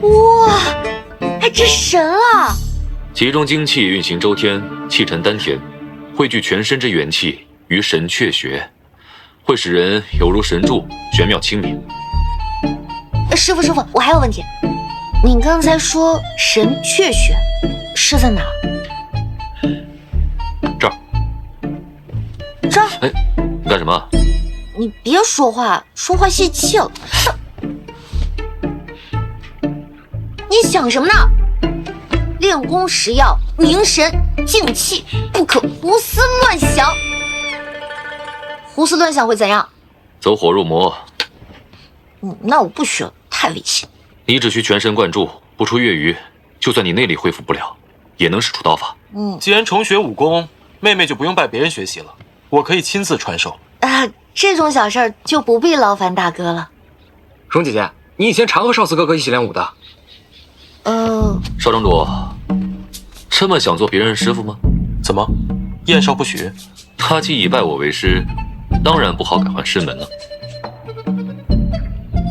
哇，这神了！其中精气运行周天，气沉丹田，汇聚全身之元气于神阙穴，会使人犹如神助，玄妙清明。师父，我还有问题。你刚才说神阙穴是在哪儿？这儿。这儿？哎，你干什么？你别说话泄气了。你想什么呢？练功时要凝神静气，不可胡思乱想。胡思乱想会怎样？走火入魔。那我不学了，太危险。你只需全神贯注，不出月余，就算你内力恢复不了，也能使出刀法。既然重学武功，妹妹就不用拜别人学习了，我可以亲自传授。这种小事儿就不必劳烦大哥了。蓉姐姐，你以前常和少慈哥哥一起练武的。少庄主，这么想做别人师傅吗？怎么，燕少不许？他既已拜我为师，当然不好改换师门了。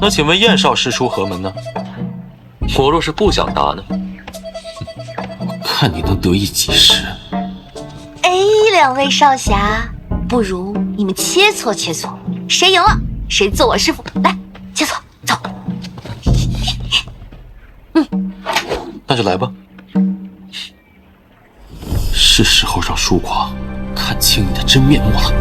那请问燕少师出何门呢？我若是不想答呢？看你能得意几时？两位少侠，不如你们切磋切磋，谁赢了谁做我师傅。来，切磋，走。那就来吧。是时候让疏狂看清你的真面目了。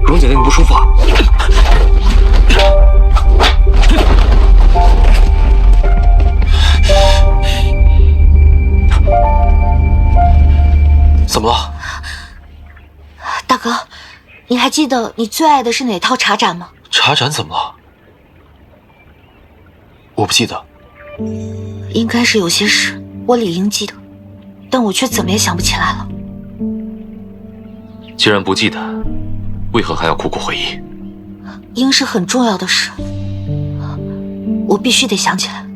蓉姐姐，你不舒服啊？怎么了？大哥，你还记得你最爱的是哪套茶盏吗？茶盏怎么了？我不记得。应该是有些事我理应记得，但我却怎么也想不起来了。既然不记得，为何还要苦苦回忆？应是很重要的事，我必须得想起来。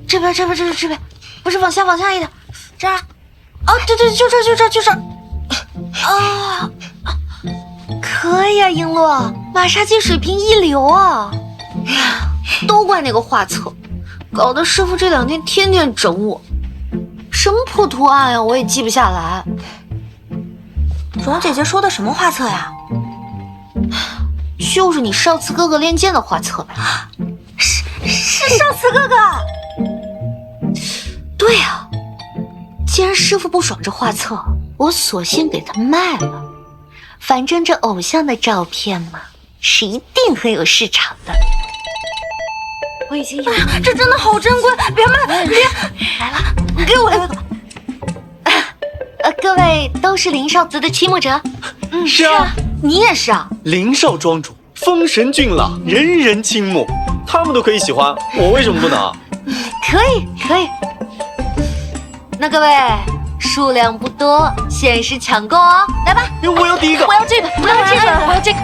这边，不是往下一点，这儿。对，就这儿。啊，可以啊，璎珞，马杀鸡水平一流啊！都怪那个画册，搞得师傅这2天天天整我。什么破图案呀，我也记不下来。蓉姐姐说的什么画册呀？就是你少慈哥哥练剑的画册呗。是少慈哥哥。对呀，既然师傅不爽这画册，我索性给他卖了。反正这偶像的照片嘛，是一定很有市场的。我已经有，这真的好珍贵，别卖，别来了，给我来个。各位都是林少慈的倾慕者。是啊，你也是啊。林少庄主风神俊朗，人人倾慕，他们都可以喜欢，我为什么不能？可以。那各位数量不多，限时抢购哦，来吧。我要第一个，我要这个，我要这个。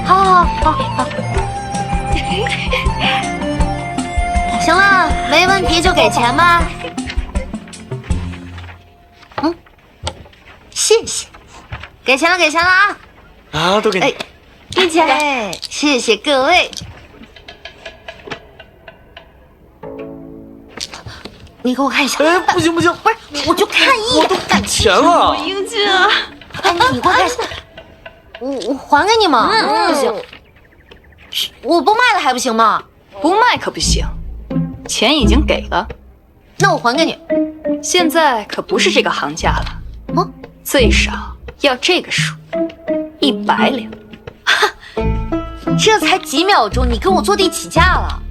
好。行了，没问题就给钱吧。谢谢，给钱了啊！啊，都给你，给钱，谢谢各位。你给我看一下。不行，不是，我就看一眼。我都给钱了。好英俊啊！你给我看一下，我还给你吗？不行，我不卖了还不行吗？不卖可不行，钱已经给了。那我还给你。现在可不是这个行价了。最少要这个数，100两。这才几秒钟，你跟我坐地起价了？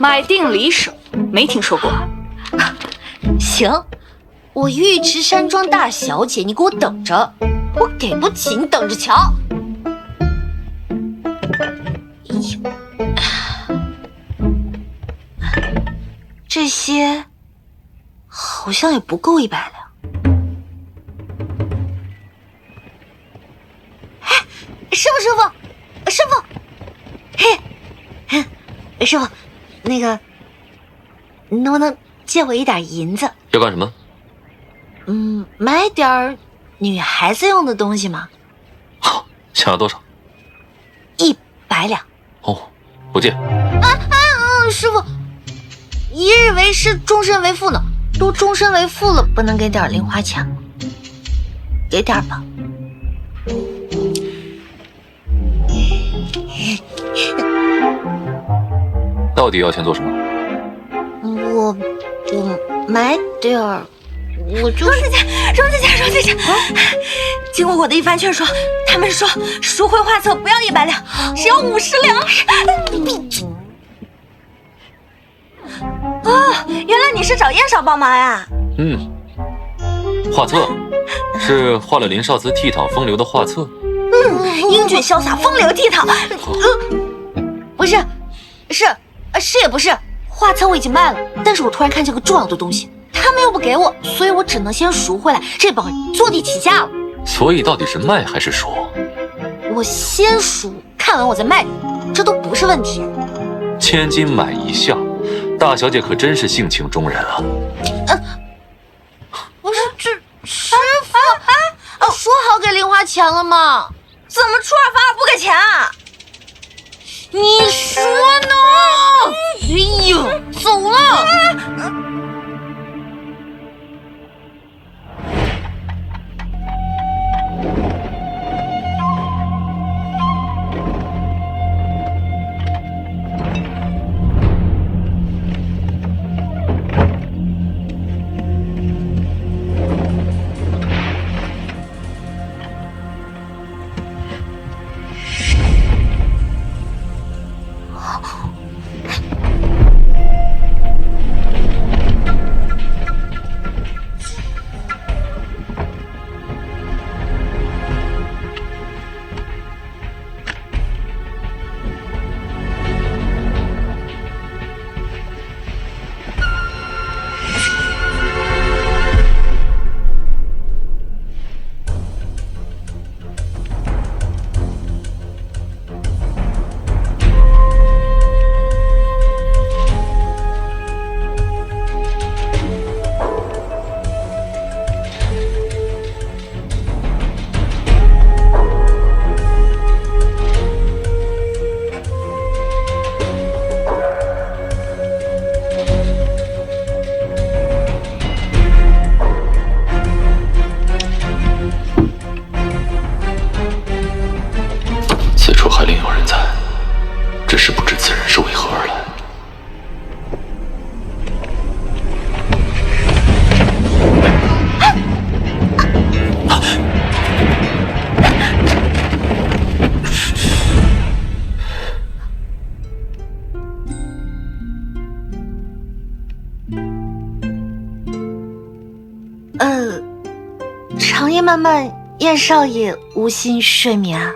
买定离手，没听说过？行，我尉迟山庄大小姐，你给我等着，我给不起，你等着瞧。这些好像也不够100两。师傅，师傅，那个，你能不能借我一点银子？要干什么？买点女孩子用的东西嘛。好，想要多少？100两。哦，不借。师傅，一日为师，终身为父呢。都终身为父了，不能给点零花钱吗？给点吧。到底要钱做什么？我买点儿，我就蓉姐姐，经过我的一番劝说，他们说赎回画册不要100两，只要50两。原来你是找燕少帮忙呀？画册是画了林少慈倜傥风流的画册。英俊潇洒，风流倜傥。不是，是也不是。画册我已经卖了，但是我突然看见个重要的东西，他们又不给我，所以我只能先赎回来。这帮人坐地起价了。所以到底是卖还是赎？我先赎，看完我再卖，这都不是问题。千金买一笑，大小姐可真是性情中人啊！不是这师傅说好给零花钱了吗？怎么出尔反尔不给钱啊？你说呢？哎呦，走了。长夜漫漫，燕少爷无心睡眠啊？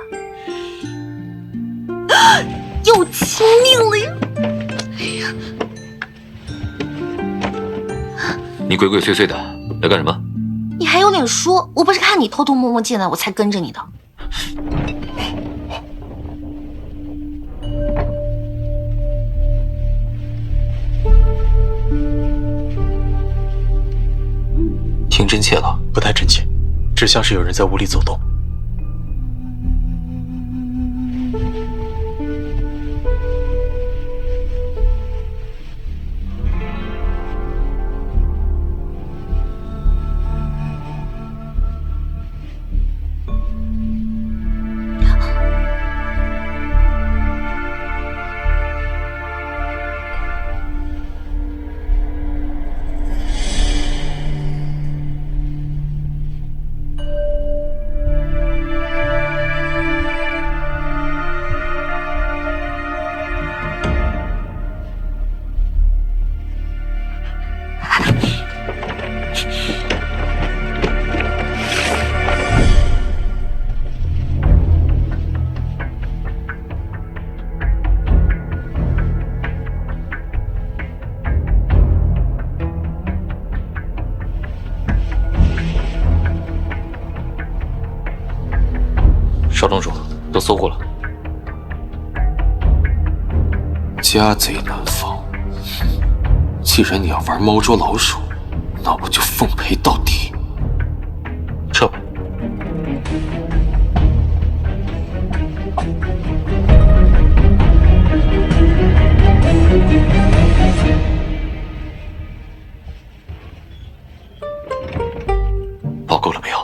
又亲命了呀！哎呀，你鬼鬼祟祟的来干什么？你还有脸说？我不是看你偷偷摸摸进来，我才跟着你的。挺真切了，不太真切，只像是有人在屋里走动。少庄主，都搜过了。家贼难防，既然你要玩猫捉老鼠，那我就奉陪到底。撤吧。报够了没有？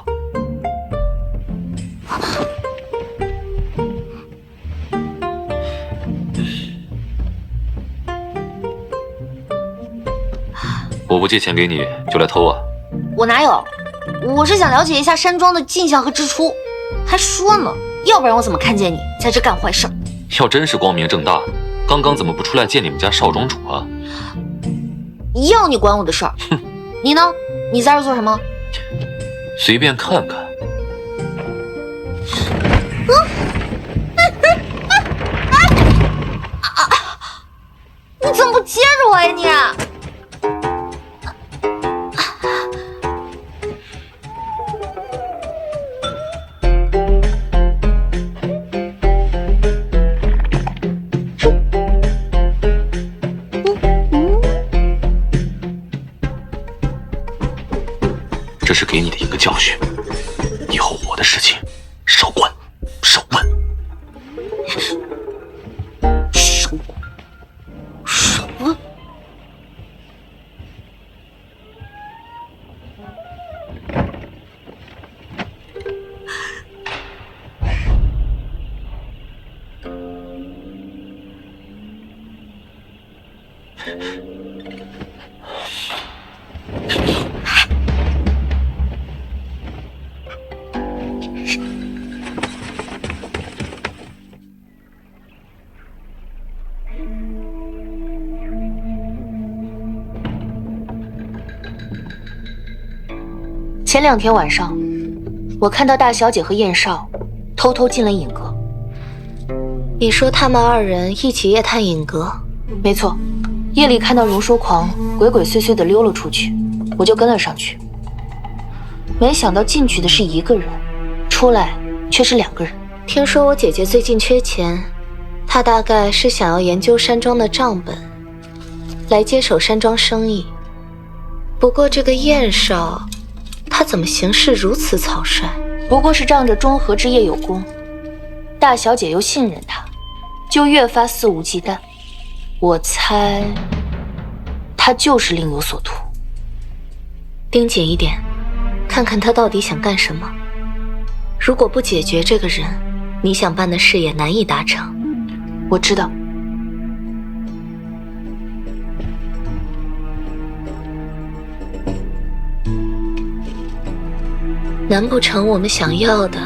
我不借钱给你就来偷啊？我哪有？我是想了解一下山庄的进项和支出，还说呢，要不然我怎么看见你在这干坏事？要真是光明正大，刚刚怎么不出来见你们家少庄主啊？要你管我的事儿？你呢？你在这做什么？随便看看。你怎么不接着我呀你？这是给你的一个教训，以后我的事情少管少问。少问？前2天晚上，我看到大小姐和燕少偷偷进了影阁。你说他们2人一起夜探影阁？没错，夜里看到荣叔狂鬼鬼祟祟地溜了出去，我就跟了上去。没想到进去的是1个人，出来却是2个人。听说我姐姐最近缺钱，她大概是想要研究山庄的账本，来接手山庄生意。不过这个燕少，他怎么行事如此草率？不过是仗着中和之业有功，大小姐又信任他，就越发肆无忌惮。我猜，他就是另有所图。盯紧一点，看看他到底想干什么。如果不解决这个人，你想办的事也难以达成。我知道。难不成我们想要的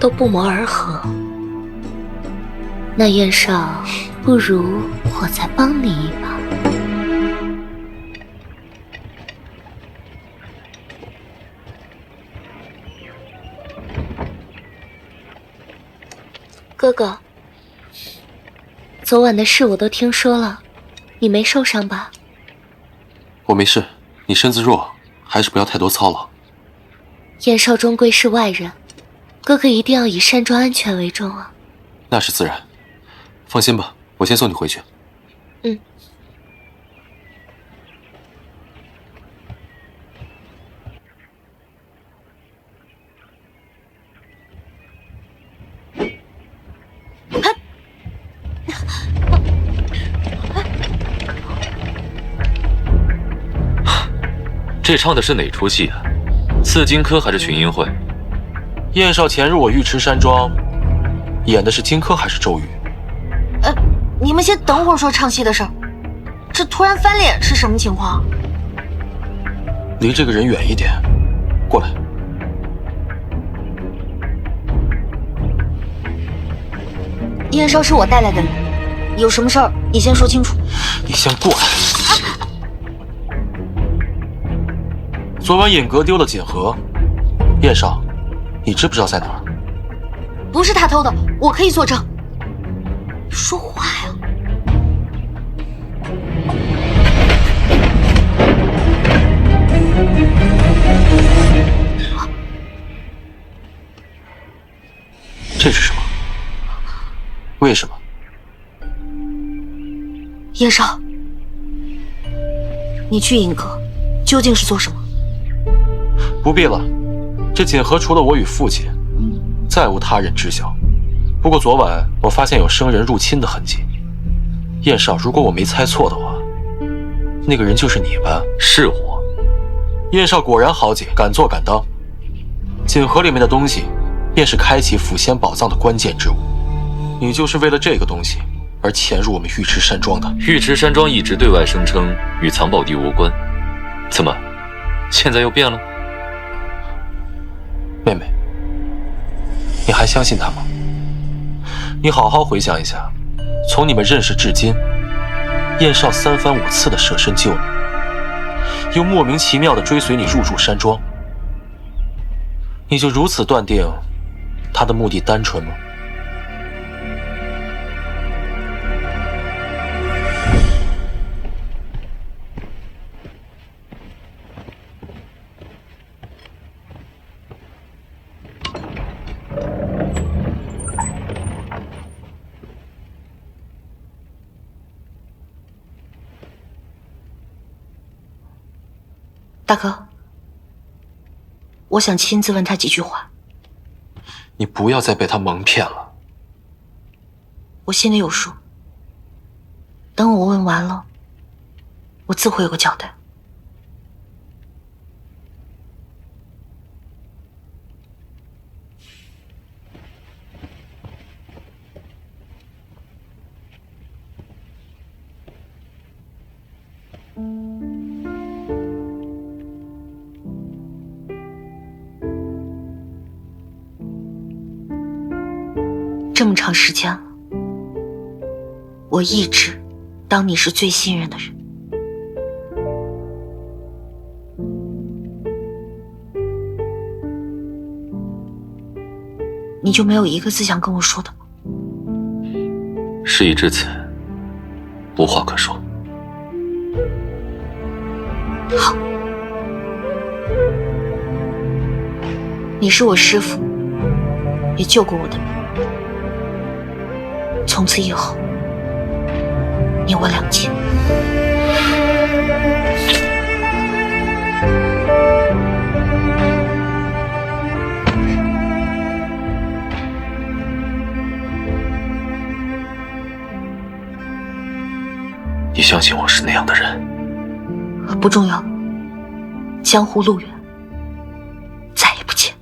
都不谋而合？那燕少，不如我再帮你一把。哥哥，昨晚的事我都听说了，你没受伤吧？我没事，你身子弱，还是不要太多操劳。燕少终归是外人，哥哥一定要以山庄安全为重啊。那是自然，放心吧，我先送你回去。嗯。这唱的是哪出戏啊？刺荆轲还是群英会？燕少潜入我尉迟山庄，演的是荆轲还是周瑜？你们先等会儿说唱戏的事儿。这突然翻脸是什么情况？离这个人远一点，过来。燕少是我带来的人，有什么事儿你先说清楚。你先过来。昨晚尹阁丢了锦盒，燕少，你知不知道在哪儿？不是他偷的，我可以作证。说话呀！这是什么？为什么？燕少，你去尹阁究竟是做什么？不必了，这锦盒除了我与父亲，再无他人知晓。不过昨晚我发现有生人入侵的痕迹。燕少，如果我没猜错的话，那个人就是你吧？是我。燕少果然好解，敢做敢当。锦盒里面的东西，便是开启抚仙宝藏的关键之物。你就是为了这个东西而潜入我们尉迟山庄的。尉迟山庄一直对外声称与藏宝地无关，怎么，现在又变了？妹妹，你还相信他吗？你好好回想一下，从你们认识至今，燕少3番5次的舍身救你，又莫名其妙的追随你入住山庄，你就如此断定他的目的单纯吗？大哥，我想亲自问他几句话。你不要再被他蒙骗了。我心里有数，等我问完了，我自会有个交代。这么长时间了，我一直当你是最信任的人。你就没有一个字想跟我说的吗？事已至此，无话可说。好，你是我师父，也救过我的命。从此以后，你我两清。你相信我是那样的人？不重要，江湖路远，再也不见。